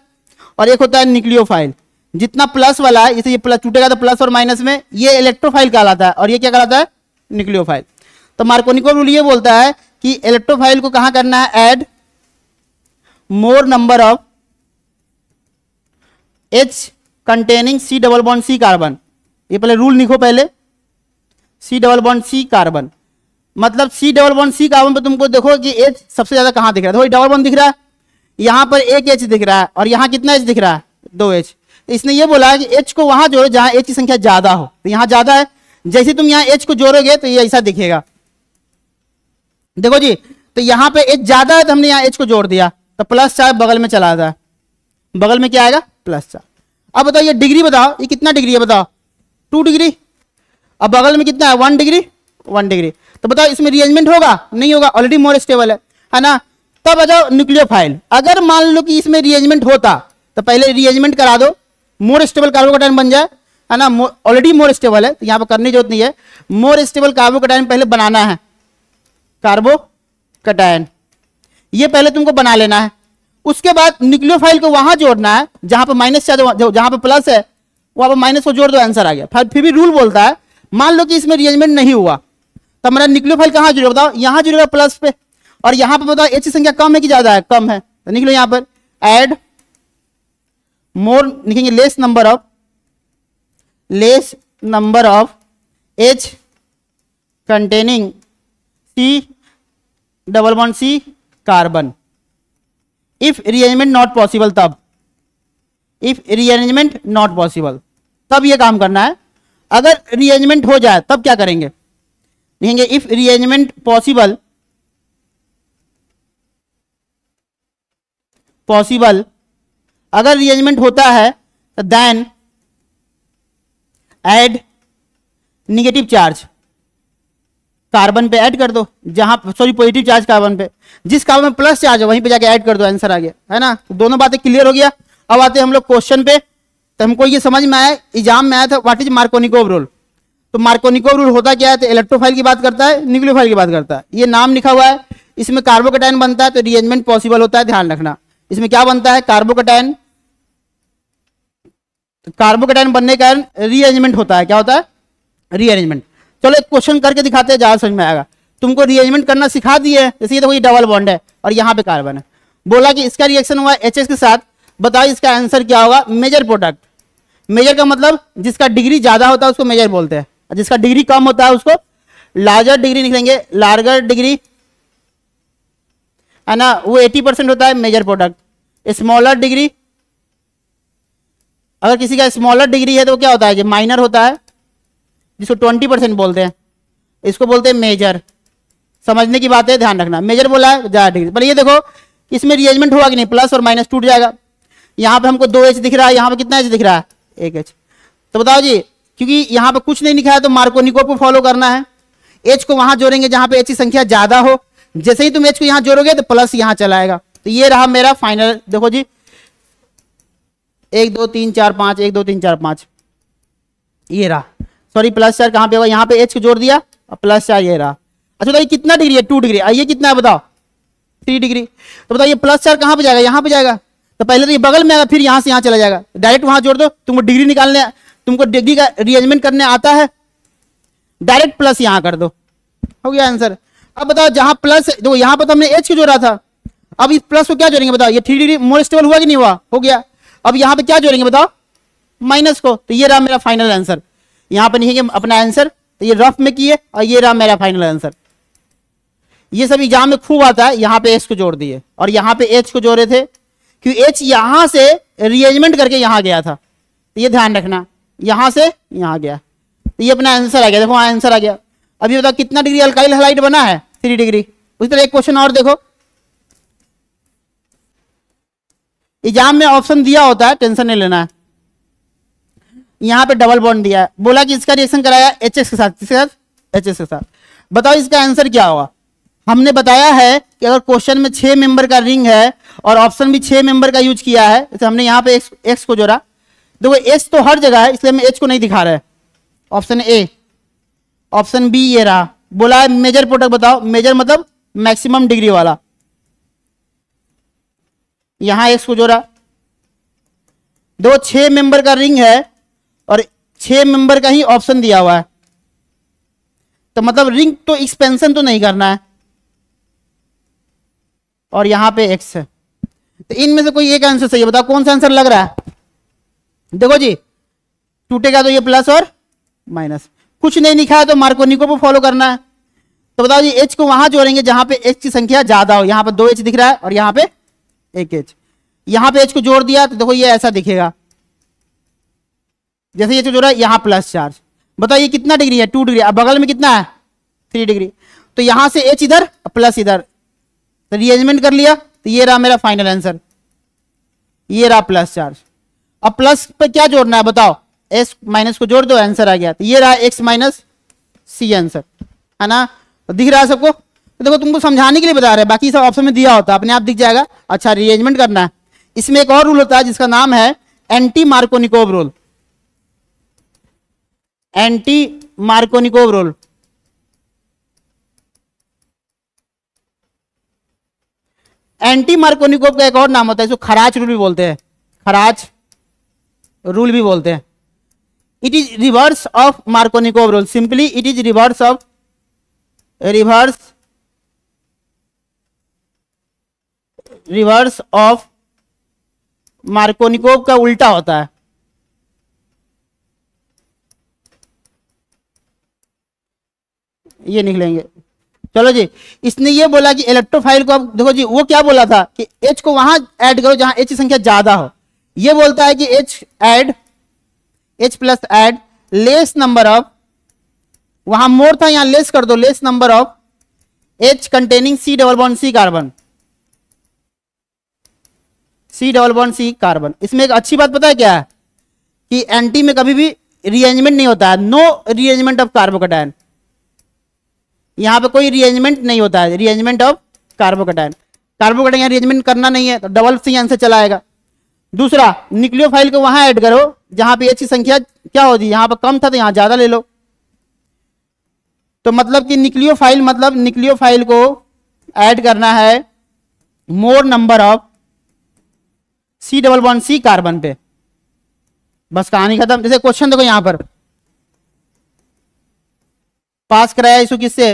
और एक होता है न्यूक्लियोफाइल। जितना प्लस वाला है, जैसे ये प्लस टूटेगा तो प्लस और माइनस में, ये इलेक्ट्रोफाइल कहलाता है और ये क्या कहलाता है, न्यूक्लियोफाइल। तो मार्कोनिकोव रूल ये बोलता है कि इलेक्ट्रोफाइल को कहां करना है, add more number of H containing C double bond C carbon. ये पहले रूल लिखो, पहले C double bond C carbon, मतलब C double bond C carbon पे तुमको देखो कि H सबसे ज्यादा कहां दिख रहा है, देखो डबल बॉन्ड दिख रहा है, यहां पर एक H दिख रहा है और यहां कितना H दिख रहा है, 2H। इसने ये बोला है कि H को वहां जोड़ो जहां H की संख्या ज्यादा हो, तो यहां ज्यादा है, जैसे तुम यहां H को जोड़ोगे तो ये ऐसा दिखेगा, देखो जी। तो यहां पे H ज्यादा है तो हमने यहां H को जोड़ दिया, तो प्लस चार्ज बगल में चला जाता है, बगल में क्या आएगा, प्लस चार्ज। अब बताओ ये डिग्री बताओ, ये कितना डिग्री है बताओ, 2 डिग्री, अब बगल में कितना है, 1 डिग्री, 1 डिग्री। तो बताओ इसमें रिअरेंजमेंट होगा, नहीं होगा, ऑलरेडी मोर स्टेबल है ना। तब आ जाओ न्यूक्लियोफाइल, अगर मान लो कि इसमें रिअरेंजमेंट होता तो पहले रिअरेंजमेंट करा दो, मोर स्टेबल कार्बोकैटायन बन जाए, है ना। ऑलरेडी मोर स्टेबल है तो यहां पर करने की जरूरत नहीं है, मोर स्टेबल कार्बोकैटायन पहले बनाना है, कार्बोकैटायन ये पहले तुमको बना लेना है। उसके बाद न्यूक्लियोफाइल को वहां जोड़ना है जहां पर माइनस चार्ज, जहां पर प्लस है वहां पर माइनस को जोड़ दो, आंसर आ गया। फिर भी रूल बोलता है, मान लो कि इसमें रिअरेंजमेंट नहीं हुआ तो हमारा न्यूक्लियोफाइल कहां जुड़ेगा बताओ, यहां जुड़ेगा प्लस पे, और यहां पर बताओ H की संख्या कम है कि ज्यादा है, कम है, तो निकलो यहां पर ऐड मोर, लिखेंगे less number of H containing C double bond C carbon, if rearrangement not possible, तब इफ रिअरेंजमेंट नॉट पॉसिबल तब ये काम करना है। अगर रिअरेंजमेंट हो जाए तब क्या करेंगे, लिखेंगे इफ रिअरेंजमेंट पॉसिबल, अगर रिअरेंजमेंट होता है तो then add negative charge, carbon पे ऐड कर दो, जहां सॉरी पॉजिटिव चार्ज कार्बन पे, जिस कार्बन में प्लस चार्ज है वहीं पे जाके ऐड कर दो, आंसर आ गया, है ना। तो दोनों बातें क्लियर हो गया। अब आते हैं हम लोग क्वेश्चन पे, तो हमको ये समझ में आया, एग्जाम में आया था व्हाट इज मार्कोनिकोव रूल। तो मार्कोनिकोव रूल होता क्या है, तो इलेक्ट्रोफाइल की बात करता है, न्यूक्लियोफाइल की बात करता है, ये नाम लिखा हुआ है। इसमें कार्बोकैटायन बनता है तो रिअरेंजमेंट पॉसिबल होता है, ध्यान रखना। इसमें क्या बनता है, कार्बोकैटायन, कार्बोकैटायन बनने के कारण रीअरेंजमेंट होता है, क्या होता है, रीअरेंजमेंट। चलो एक क्वेश्चन करके दिखाते हैं, ज्यादा समझ में आएगा। तुमको रीअरेंजमेंट करना सिखा दिए, जैसे ये देखो ये डबल बॉन्ड है और यहाँ पे कार्बन है, बोला कि इसका रिएक्शन हुआ HH के साथ, बताओ इसका आंसर क्या होगा, मेजर प्रोडक्ट। मेजर का मतलब जिसका डिग्री ज्यादा होता है उसको मेजर बोलते हैं, जिसका डिग्री कम होता है उसको लार्जर डिग्री निकलेंगे, लार्जर डिग्री, है ना, वो 80% होता है मेजर प्रोडक्ट। स्मॉलर डिग्री, अगर किसी का स्मॉलर डिग्री है तो क्या होता है, जो माइनर होता है, जिसको 20% बोलते हैं, इसको बोलते हैं मेजर। समझने की बात है, ध्यान रखना, मेजर बोला है ज्यादा डिग्री। पर ये देखो इसमें रिअरेंजमेंट हुआ कि नहीं, प्लस और माइनस टूट जाएगा। यहाँ पे हमको 2H दिख रहा है, यहाँ पे कितना H दिख रहा है, 1H। तो बताओ जी, क्योंकि यहाँ पे कुछ नहीं लिखा है तो मार्कोनिकोव को फॉलो करना है। H को वहां जोड़ेंगे जहां पे H की संख्या ज्यादा हो, जैसे ही तुम H को यहां जोड़ोगे तो प्लस यहां चला आएगा। तो ये रहा मेरा फाइनल, देखो जी 1 2 3 4 5, 1 2 3 4 5, ये रहा। सॉरी प्लस 4 कहां पे होगा, यहाँ पे H को जोड़ दिया और प्लस 4 ये रहा। अच्छा तो ये कितना डिग्री है, 2 डिग्री। ये कितना है बताओ, 3 डिग्री। तो बताओ ये प्लस 4 कहां पे जाएगा, यहाँ पे जाएगा। तो पहले तो ये बगल में आएगा, फिर यहां से यहां चला जाएगा, डायरेक्ट वहां जोड़ दो। तुमको डिग्री निकालने, तुमको डिग्री का रिअरेंजमेंट करने आता है, डायरेक्ट प्लस यहां कर दो, हो गया आंसर। अब बताओ जहां प्लस देखो यहां पर तो हमने एच को जोड़ा था, अब इस प्लस को क्या जोड़ेंगे बताओ, ये 3 डिग्री मोर स्टेबल हुआ कि नहीं हुआ, हो गया। अब यहाँ पे क्या जोड़ेंगे बताओ, माइनस को, तो ये रहा मेरा फाइनल आंसर। यहाँ पे लिखेंगे अपना आंसर, तो ये रफ में किए और ये रहा मेरा फाइनल आंसर। ये सब एग्जाम में खूब आता है, यहाँ पे एच को जोड़ दिए और यहाँ पे एच को जोड़े थे क्योंकि एच यहां से रीअरेंजमेंट करके यहाँ गया था, तो ये ध्यान रखना, यहां से यहाँ गया, तो ये अपना आंसर आ गया। देखो आंसर आ गया। अभी बताओ कितना डिग्री अल्काइल हैलाइड बना है, 3 डिग्री। उसी तरह एक क्वेश्चन और देखो, एग्जाम में ऑप्शन दिया होता है, टेंशन नहीं लेना है। यहां पे डबल बॉन्ड दिया है, बोला कि इसका रिएक्शन कराया एचएस के साथ, किसके साथ, एचएस के साथ। बताओ इसका आंसर क्या होगा। हमने बताया है कि अगर क्वेश्चन में 6 मेंबर का रिंग है और ऑप्शन भी 6 मेंबर का यूज किया है, जैसे हमने यहाँ पे एक्स को जोड़ा, देखो एच तो हर जगह है इसलिए हम एच को नहीं दिखा रहे। ऑप्शन ए, ऑप्शन बी ये रहा, बोला है मेजर प्रोडक्ट बताओ, मेजर मतलब मैक्सिमम डिग्री वाला, यहां एक्स को जोड़ा। दो 6 मेंबर का रिंग है और 6 मेंबर का ही ऑप्शन दिया हुआ है, तो मतलब रिंग तो एक्सपेंशन तो नहीं करना है, और यहां पे एक्स है, तो इनमें से कोई एक आंसर सही है, बताओ कौन सा आंसर लग रहा है। देखो जी टूटेगा तो ये प्लस और माइनस, कुछ नहीं लिखा है तो मार्कोनिको को फॉलो करना है। तो बताओ जी एच को वहां जोड़ेंगे जहां पे एच की संख्या ज्यादा हो, यहां पर 2 एच दिख रहा है और यहां पे 1 एच, यहां पे एच को जोड़ दिया तो देखो ये ऐसा दिखेगा, जैसे एच को जोड़ा यहां प्लस चार्ज। बताओ ये कितना डिग्री है, 2 डिग्री, अब बगल में कितना है 3 डिग्री, तो यहां से एच इधर प्लस इधर, तो रीअरेंजमेंट कर लिया, तो ये रहा मेरा फाइनल आंसर, ये रहा प्लस चार्ज। अब प्लस पे क्या जोड़ना है बताओ, एस माइनस को जोड़ दो, आंसर आ गया, तो ये रहा एक्स माइनस सी आंसर, है ना। तो दिख रहा है सबको, तो देखो तुमको समझाने के लिए बता रहे हैं, बाकी सब ऑप्शन में दिया होता है अपने आप दिख जाएगा। अच्छा रीअरेंजमेंट करना है, इसमें एक और रूल होता है जिसका नाम है anti Markovnikov rule, anti Markovnikov rule. Anti Markovnikov का एक और नाम होता है, इसको खराच रूल भी बोलते हैं, खराच रूल भी बोलते हैं। It is reverse of Markovnikov rule, simply it is reverse of Markovnikov का उल्टा होता है। ये निकलेंगे। चलो जी, इसने ये बोला कि इलेक्ट्रोफाइल को, अब देखो जी वो क्या बोला था कि H को वहां ऐड करो जहां H की संख्या ज्यादा हो, ये बोलता है कि H plus add less number of, वहां मोर था यहां लेस कर दो, less number of H containing C double bond C carbon, C double bond C carbon. इसमें एक अच्छी बात पता है क्या है कि एंटी में कभी भी रीअरेंजमेंट नहीं होता है, नो रीअरेंजमेंट ऑफ कार्बोकैटायन, यहां पे कोई रीअरेंजमेंट नहीं होता है, रीअरेंजमेंट ऑफ कार्बोकैटायन, कार्बोकैटायन यहां रीअरेंजमेंट करना नहीं है, तो डबल सी आंसर चला आएगा। दूसरा न्यूक्लियोफाइल को वहां ऐड करो जहां पे H की संख्या क्या होती है, यहां पर कम था तो यहां ज्यादा ले लो, तो मतलब कि न्यूक्लियोफाइल को ऐड करना है मोर number of C double bond C carbon पे, बस कहानी खत्म। जैसे क्वेश्चन देखो यहां पर पास कराया इसको किससे,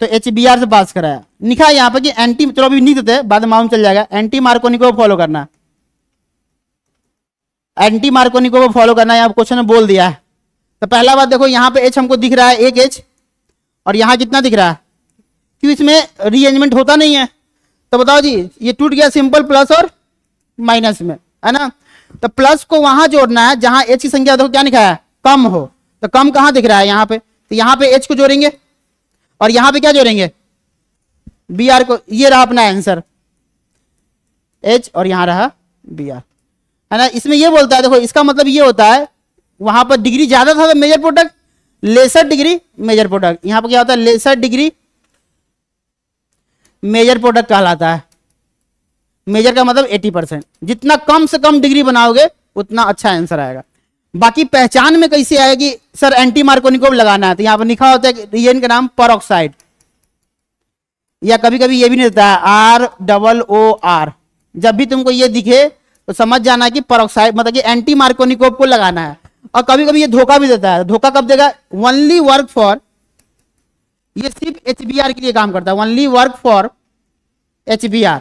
तो HBr से पास कराया, लिखा है यहाँ पर कि एंटी, चलो अभी नहीं देते बाद में मालूम चल जाएगा, एंटी मार्कोनिको को फॉलो करना, एंटी मार्कोनिको को फॉलो करना, यहाँ क्वेश्चन में बोल दिया है। तो पहला बात देखो यहाँ पे H हमको दिख रहा है 1 H और यहाँ कितना दिख रहा है, क्यों इसमें रीअरेंजमेंट होता नहीं है, तो बताओ जी ये टूट गया सिंपल प्लस और माइनस में, है ना। तो प्लस को वहां जोड़ना है जहां H की संख्या देखो क्या लिखा है कम हो, तो कम कहां दिख रहा है यहाँ पे, तो यहाँ पे H को जोड़ेंगे और यहाँ पे क्या जोड़ेंगे Br को, ये रहा अपना आंसर H और यहाँ रहा Br, है ना। इसमें ये बोलता है देखो, इसका मतलब ये होता है वहां पर डिग्री ज्यादा था तो major product, lesser degree major product, यहां पर क्या होता है लेसर डिग्री मेजर प्रोडक्ट कहलाता है। मेजर का मतलब 80%, जितना कम से कम डिग्री बनाओगे उतना अच्छा आंसर आएगा। बाकी पहचान में कैसे आएगी सर, एंटी मार्कोनिकोव लगाना है, तो यहां पर लिखा होता है रिएजेंट का नाम परऑक्साइड, या कभी कभी ये भी नहीं देता है ROOR, जब भी तुमको ये दिखे तो समझ जाना कि परऑक्साइड मतलब कि एंटी मार्कोनिकोव को लगाना है। और कभी कभी ये धोखा भी देता है, धोखा कब देगा, ओनली वर्क फॉर, ये सिर्फ HBr के लिए काम करता है, ओनली वर्क फॉर HBr।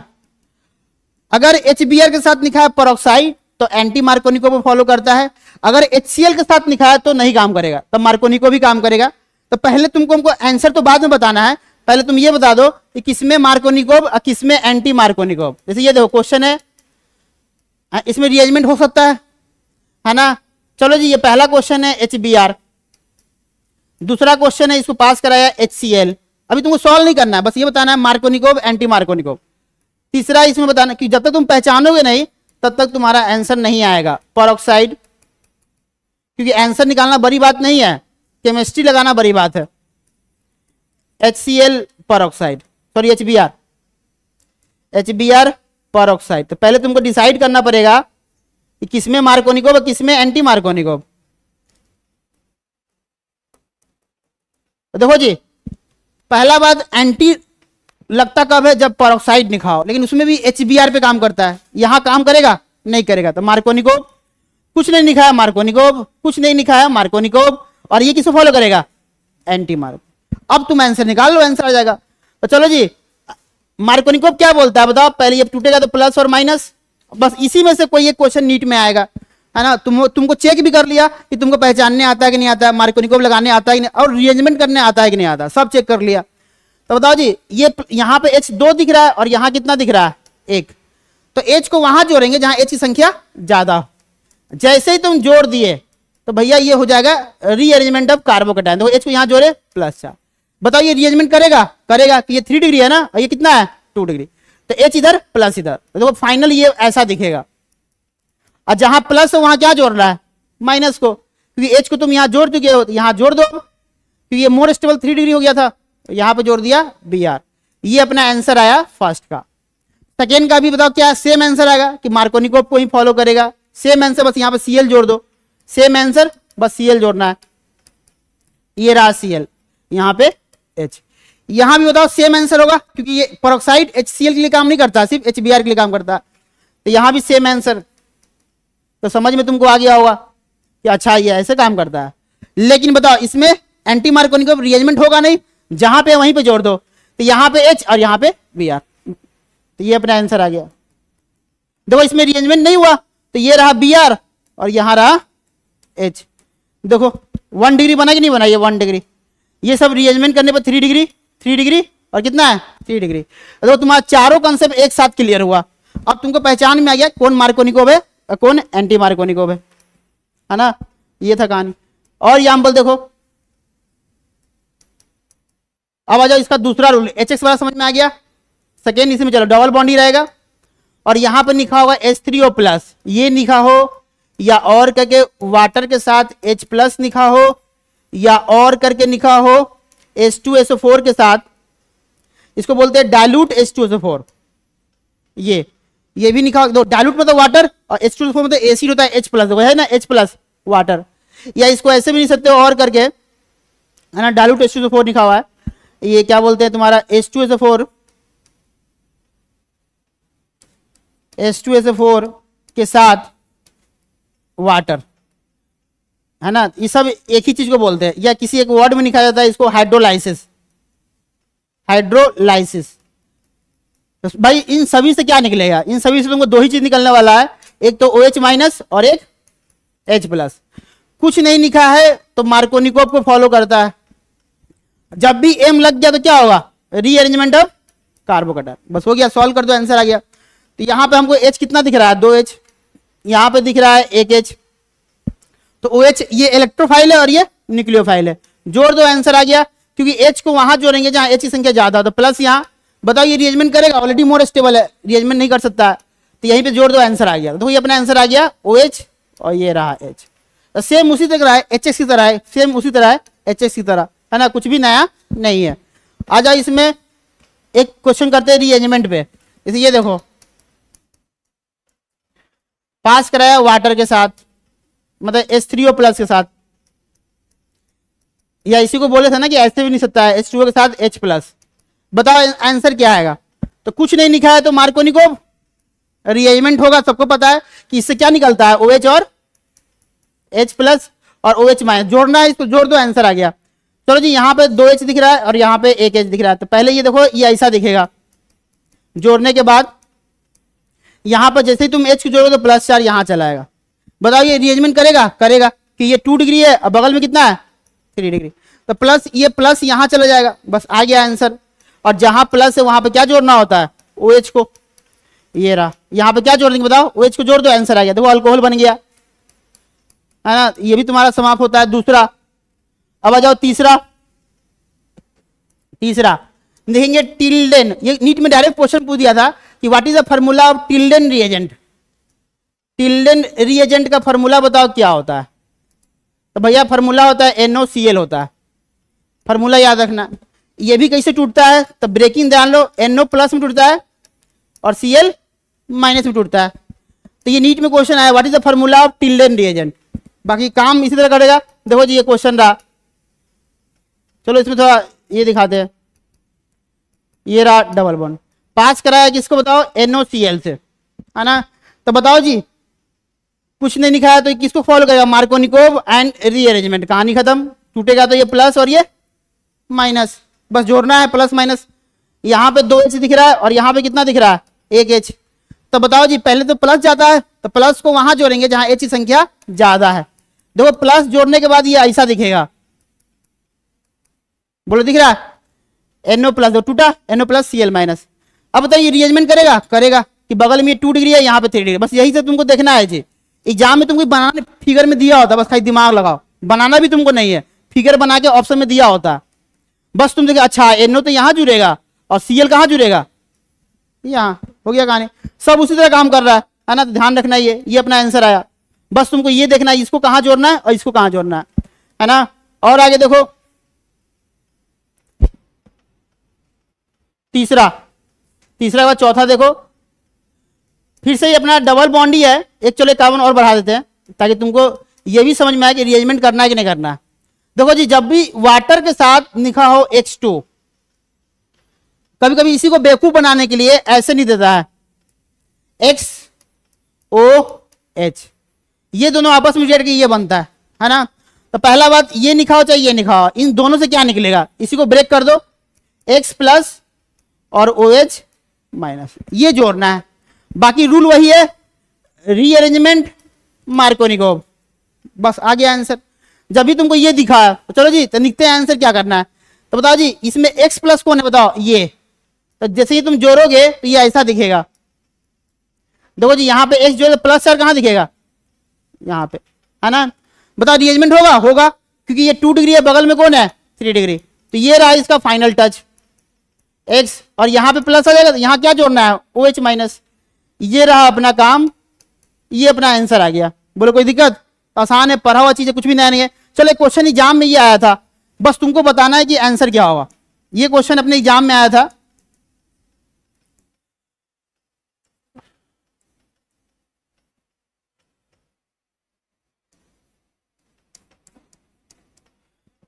अगर HBr के साथ लिखा है पेरोक्साइड तो एंटी मार्कोनिको को फॉलो करता है, अगर HCl के साथ लिखा है तो नहीं काम करेगा, तब मार्कोनिको भी काम करेगा। तो पहले तुमको हमको आंसर तो बाद में बताना है, पहले तुम ये बता दो कि किसमें मार्कोनिकोव और किसमें एंटी मार्कोनिकोव। जैसे ये देखो क्वेश्चन है, इसमें रिअरेंजमेंट हो सकता है ना। चलो जी, ये पहला क्वेश्चन है HBr, दूसरा क्वेश्चन है इसको पास कराया HCl। अभी तुमको सॉल्व नहीं करना है, बस ये बताना है मार्कोनिकोव एंटी मार्कोनिकोव। तीसरा इसमें बताना कि जब तक तुम पहचानोगे नहीं तब तक तुम्हारा आंसर नहीं आएगा, पेरोक्साइड, क्योंकि आंसर निकालना बड़ी बात नहीं है, केमिस्ट्री लगाना बड़ी बात है। HCl peroxide, sorry HBr peroxide. तो पहले तुमको डिसाइड करना पड़ेगा कि किसमें मार्कोनिकोव और किसमें एंटी मार्कोनिकोव। तो देखो जी, पहला बात, एंटी लगता कब है, जब पेरोक्साइड लिखा हो, लेकिन उसमें भी HBr पे काम करता है, यहां काम करेगा नहीं करेगा। तो मार्कोनिकोव, कुछ नहीं लिखा है मार्कोनिकोव, कुछ नहीं लिखा है मार्कोनिकोव, और ये किसको फॉलो करेगा, एंटी मार्को। अब तुम आंसर निकाल लो, आंसर आ जाएगा। तो चलो जी, मार्कोनिकोव क्या बोलता है बताओ, पहले ये टूटेगा तो प्लस और माइनस, बस इसी में से कोई एक क्वेश्चन नीट में आएगा, है ना। तुमको चेक भी कर लिया कि तुमको पहचानने आता है कि नहीं आता है, मार्कोनिकोव लगाने आता है कि नहीं, और रिअरेंजमेंट करने आता है कि नहीं आता, सब चेक कर लिया। तो बताओ जी, ये यहाँ पे H2 दिख रहा है और यहाँ कितना दिख रहा है, 1। तो H को वहां जोड़ेंगे जहां H की संख्या ज्यादा हो। जैसे ही तुम जोड़ दिए तो भैया ये हो जाएगा रीअरेंजमेंट ऑफ कार्बोकेटायन। देखो H को यहां जोड़े +4, बताओ ये रीअरेंजमेंट करेगा, करेगा कि ये 3 डिग्री है ना, और ये कितना है 2 डिग्री, तो H इधर प्लस इधर, तो देखो फाइनल ये ऐसा दिखेगा। और जहां प्लस है वहां क्या जोड़ रहा है, माइनस को, क्योंकि H को तुम यहां जोड़ चुके हो, यहां जोड़ दो, क्योंकि ये मोर स्टेबल 3 डिग्री हो गया था, यहां पे जोड़ दिया Br। ये अपना आंसर आया फर्स्ट का। सेकेंड का भी बताओ क्या सेम आंसर आएगा कि मार्कोनिकोव को ही फॉलो करेगा, सेम आंसर, बस यहां पे Cl जोड़ दो, सेम आंसर, बस Cl जोड़ना है, ये रहा Cl, यहां पे H। यहां भी बताओ सेम आंसर होगा, क्योंकि ये पेरोक्साइड HCl के लिए काम नहीं करता, सिर्फ HBr के लिए काम करता है, तो यहां भी सेम आंसर। तो समझ में तुमको आ गया होगा कि अच्छा ये ऐसे काम करता है। लेकिन बताओ इसमें एंटी मार्कोनिकोव रिअरेंजमेंट होगा नहीं, जहां पे वहीं पे जोड़ दो, तो यहां पे H और यहां पे Br, तो ये अपना आंसर आ गया। देखो इसमें रिअरेंजमेंट नहीं हुआ, तो ये रहा Br और यहां रहा H। देखो 1 डिग्री बना कि नहीं बना, ये 1 डिग्री, ये सब रिअरेंजमेंट करने पर 3 डिग्री, 3 डिग्री और कितना है 3 डिग्री। देखो तुम्हारा चारों कंसेप्ट एक साथ क्लियर हुआ। अब तुमको पहचान में आ गया कौन मार्कोनिकोव है और कौन एंटी मार्कोनिकोव है ना। ये था कहानी। और एग्जाम्पल देखो, अब आ जाओ इसका दूसरा रूल, HX वाला समझ में आ गया। सेकेंड इसमें चलो डबल बॉन्ड ही रहेगा, और यहां पर लिखा होगा H3O+, ये लिखा हो या और करके वाटर के साथ H+ लिखा हो, या और करके लिखा हो H2SO4 के साथ, इसको बोलते हैं डाइल्यूट H2SO4। ये भी लिखा हो, डाइल्यूट मतलब वाटर और H2SO4 मतलब एसिड होता है H+, वो है ना H+ वाटर। या इसको ऐसे भी नहीं सकते और करके, है ना, डाइल्यूट H2SO4 लिखा हुआ है, ये क्या बोलते हैं तुम्हारा H2SO4 के साथ वाटर, है ना। ये सब एक ही चीज को बोलते हैं, या किसी एक वर्ड में लिखा जाता है इसको हाइड्रोलाइसिस। तो भाई इन सभी से क्या निकलेगा, इन सभी से तुमको 2 ही चीज निकलने वाला है, एक तो OH- और एक H+। कुछ नहीं लिखा है तो मार्कोनिकोव को फॉलो करता है। जब भी M लग गया तो क्या होगा, रीअरेंजमेंट ऑफ कार्बोकेटायन, बस हो गया, सॉल्व कर दो, आंसर आ गया। तो यहां पे हमको H कितना दिख रहा है, 2H, यहां पे दिख रहा है 1H, तो OH ये इलेक्ट्रोफाइल है और ये न्यूक्लियोफाइल है, जोड़ दो, आंसर आ गया। क्योंकि H को वहां जोड़ेंगे जहां H की संख्या ज्यादा, तो प्लस यहाँ बताओ ये रिअरेंजमेंट करेगा, ऑलरेडी मोर स्टेबल है, रिअरेंजमेंट नहीं कर सकता है, तो यहीं पे जोड़ दो, आंसर आ गया। तो ये अपना आंसर आ गया OH, और ये रहा H। तो सेम उसी तरह है, HX की तरह है, सेम उसी तरह है HX की तरह, है ना, कुछ भी नया नहीं है। आ जाओ इसमें एक क्वेश्चन करते हैं रिअरेंजमेंट पे। जैसे ये देखो, पास कराया वाटर के साथ, मतलब H3O+ के साथ, या इसी को बोले थे ना कि ऐसे भी नहीं सकता है, H2O के साथ H+। बताओ आंसर क्या आएगा। तो कुछ नहीं लिखा है तो मार्कोनिकोव रिअरेंजमेंट होगा, सबको पता है कि इससे क्या निकलता है, OH और H+ और OH- जोड़ना है, इसको जोड़ दो, आंसर आ गया। चलो जी, यहाँ पे 2h दिख रहा है और यहाँ पे 1h दिख रहा है। तो पहले ये देखो, ये ऐसा दिखेगा। जोड़ने के बाद यहाँ पर जैसे ही तुम h को जोड़ोगे तो +4 यहाँ चला आएगा। बताओ ये रीअरेंजमेंट करेगा? करेगा, कि ये 2 डिग्री है और बगल में कितना है 3 डिग्री। तो प्लस, ये प्लस यहाँ चला जाएगा, बस आ गया आंसर। और जहां प्लस है वहां पे क्या जोड़ना होता है? OH को। ये रहा, यहाँ पे क्या जोड़ देंगे बताओ? OH को जोड़ दो, आंसर आ गया। देखो अल्कोहल बन गया, है ना। ये भी तुम्हारा समाप्त होता है दूसरा। अब आ जाओ तीसरा। तीसरा देखेंगे टिल्डेन। ये नीट में डायरेक्ट क्वेश्चन पूछ दिया था कि what is the formula of Tilden reagent. Tilden reagent का फार्मूला बताओ क्या होता है? तो भैया फार्मूला होता है NOCl होता है। फार्मूला याद रखना। ये भी कैसे टूटता है? तो ब्रेकिंग ध्यान लो, NO प्लस में टूटता है और Cl माइनस में टूटता है। तो ये नीट में क्वेश्चन आया, what is the formula of Tilden reagent. बाकी काम इसी तरह करेगा। देखो जी, ये क्वेश्चन रहा। चलो इसमें थोड़ा ये दिखाते हैं। ये रहा डबल बॉन्ड, पास कराया किसको बताओ? NOCl से, है ना। तो बताओ जी, कुछ नहीं लिखा है तो किसको फॉलो करेगा? Markovnikov and rearrangement. कहानी खत्म। टूटेगा तो ये प्लस और ये माइनस, बस जोड़ना है प्लस माइनस। यहाँ पे 2h दिख रहा है और यहाँ पे कितना दिख रहा है? 1h। तो बताओ जी, पहले तो प्लस जाता है तो प्लस को वहां जोड़ेंगे जहां h की संख्या ज्यादा है। देखो प्लस जोड़ने के बाद ये ऐसा दिखेगा। बोलो दिख रहा है? NO प्लस, जो टूटा NO प्लस Cl माइनस। अब बताइए रीअरेंजमेंट करेगा? करेगा, कि बगल में ये 2 डिग्री है, यहाँ पे 3 डिग्री। बस यही से तुमको देखना है जी। एग्जाम में तुमको बनाने फिगर में दिया होता, बस खाली दिमाग लगाओ। बनाना भी तुमको नहीं है, फिगर बना के ऑप्शन में दिया होता। बस तुम देखो, अच्छा NO तो यहाँ जुड़ेगा और Cl कहाँ जुड़ेगा? यहाँ। हो गया कहानी। सब उसी तरह काम कर रहा है ना। तो ध्यान रखना, ये अपना आंसर आया। बस तुमको ये देखना है इसको कहाँ जोड़ना है और इसको कहाँ जोड़ना है ना। और आगे देखो तीसरा के बाद चौथा देखो, फिर से ये अपना डबल बॉन्ड ही है। एक चलो कार्बन और बढ़ा देते हैं ताकि तुमको ये भी समझ में आए कि रीअरेंजमेंट करना है कि नहीं करना है। देखो जी, जब भी वाटर के साथ लिखा हो H2, कभी कभी इसी को बेवकूफ बनाने के लिए ऐसे नहीं देता है, XOH। ये दोनों आपस में जोड़ के ये बनता है ना। तो पहला बात ये लिखा हो चाहे ये लिखा हो, इन दोनों से क्या निकलेगा? इसी को ब्रेक कर दो, X प्लस और OH माइनस, ये जोड़ना है। बाकी रूल वही है, रीअरेंजमेंट मार्कोनिकोव। बस आ गया आंसर। जब भी तुमको ये दिखा है तो चलो जी, तो लिखते हैं आंसर क्या करना है। तो बताओ जी, इसमें X प्लस कौन है बताओ? ये। तो जैसे ही तुम जोड़ोगे तो ये ऐसा दिखेगा। देखो जी, यहाँ पे X जोड़े प्लस 4 कहाँ दिखेगा? यहाँ पे, है ना। बताओ रीअरेंजमेंट होगा? होगा, क्योंकि ये 2 डिग्री है, बगल में कौन है 3 डिग्री। तो ये रहा इसका फाइनल टच X, और यहाँ पे प्लस आ जाएगा तो यहाँ क्या जोड़ना है? OH minus. ये रहा अपना काम, ये अपना आंसर आ गया। बोलो कोई दिक्कत? आसान है, पढ़ा हुआ चीज है, कुछ भी नया नहीं है। चलो एक क्वेश्चन एग्जाम में ये आया था, बस तुमको बताना है कि आंसर क्या होगा। ये क्वेश्चन अपने एग्जाम में आया था।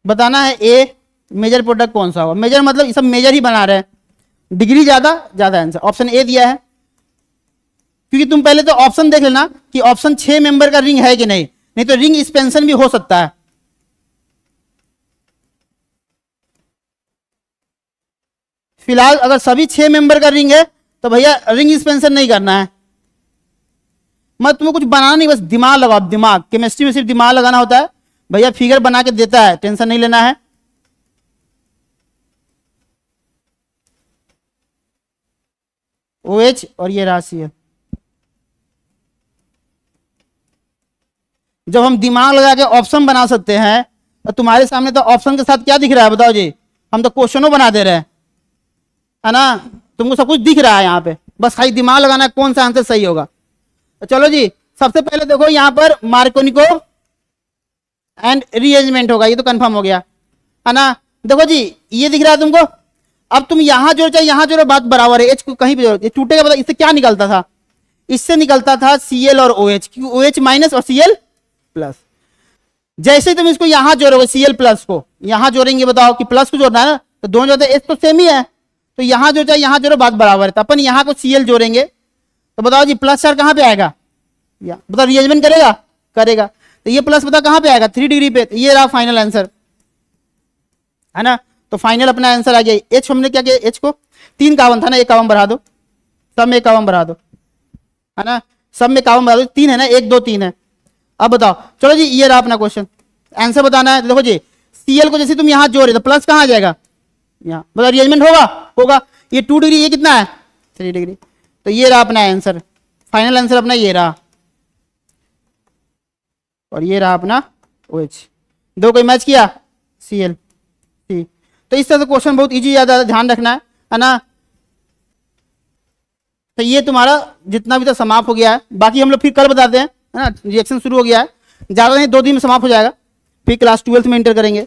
बताना है ए मेजर प्रोडक्ट कौन सा होगा। मेजर मतलब ये सब मेजर ही बना रहे हैं, डिग्री ज्यादा आंसर। ऑप्शन ए दिया है, क्योंकि तुम पहले तो ऑप्शन देख लेना कि ऑप्शन 6 मेंबर का रिंग है कि नहीं तो रिंग एक्सपेंशन भी हो सकता है। फिलहाल अगर सभी 6 मेंबर का रिंग है तो भैया रिंग एक्सपेंशन नहीं करना है। मैं तुम्हें कुछ बनाना नहीं, बस दिमाग लगाओ। दिमाग, केमिस्ट्री में सिर्फ दिमाग लगाना होता है। भैया फिगर बना के देता है, टेंशन नहीं लेना है। OH और ये राशि है। जब हम दिमाग लगा के ऑप्शन बना सकते हैं तो तुम्हारे सामने तो ऑप्शन के साथ क्या दिख रहा है बताओ जी? हम तो क्वेश्चनों बना दे रहे हैं, है ना। तुमको सब कुछ दिख रहा है यहाँ पे, बस खाली दिमाग लगाना है कौन सा आंसर सही होगा। तो चलो जी, सबसे पहले देखो यहाँ पर मार्कोनिकोव एंड रीअरेंजमेंट होगा, ये तो कंफर्म हो गया, है ना। देखो जी, ये दिख रहा है तुमको। अब तुम यहां जोड़ो चाहे यहां जोड़ो, बात बराबर है। H को कहीं भी जोड़ो, ये टूटेगा। बताओ इससे क्या निकलता था? इससे निकलता था Cl और OH, क्योंकि OH माइनस और Cl प्लस। जैसे तुम इसको यहां जोड़ोगे, Cl प्लस को यहां जोड़ेंगे, बताओ कि प्लस को जोड़ना है ना, तो दोनों जोड़ते H तो सेम ही है, तो यहां जो चाहे यहां जोड़ो, बात बराबर है। तो अपन यहां को Cl जोड़ेंगे, तो बताओ जी प्लस 4 कहां पे आएगा? बताओ रीअरेंजमेंट करेगा? करेगा। तो ये प्लस बताओ कहां पे आएगा? 3 डिग्री पे। तो ये रहा फाइनल आंसर। है ना। तो फाइनल अपना आंसर आ गया एच। हमने क्या किया, एच को 3 कावन था ना, 1 कावन बढ़ा दो, सब में 1 कावन बढ़ा दो, है ना, सब में कावन बढ़ा दो, 3 है ना, 1 2 3 है। अब बताओ, चलो जी ये रहा अपना क्वेश्चन, आंसर बताना है। देखो जी Cl को जैसे तुम यहाँ जोड़े तो प्लस कहाँ आ जाएगा, यहाँ, बताओ अरेंजमेंट होगा, होगा। ये 2 डिग्री, ये कितना है 3 डिग्री। तो ये रहा अपना आंसर, फाइनल आंसर अपना ये रहा, और ये रहा अपना OH। दो कोई मैच किया Cl C। तो इस तरह से क्वेश्चन बहुत इजी, ज्यादा ध्यान रखना है ना। तो ये तुम्हारा जितना भी था समाप्त हो गया है, बाकी हम लोग फिर कल बताते हैं, है ना। रिएक्शन शुरू हो गया है, ज्यादा नहीं 2 दिन में समाप्त हो जाएगा, फिर क्लास 12th में एंटर करेंगे।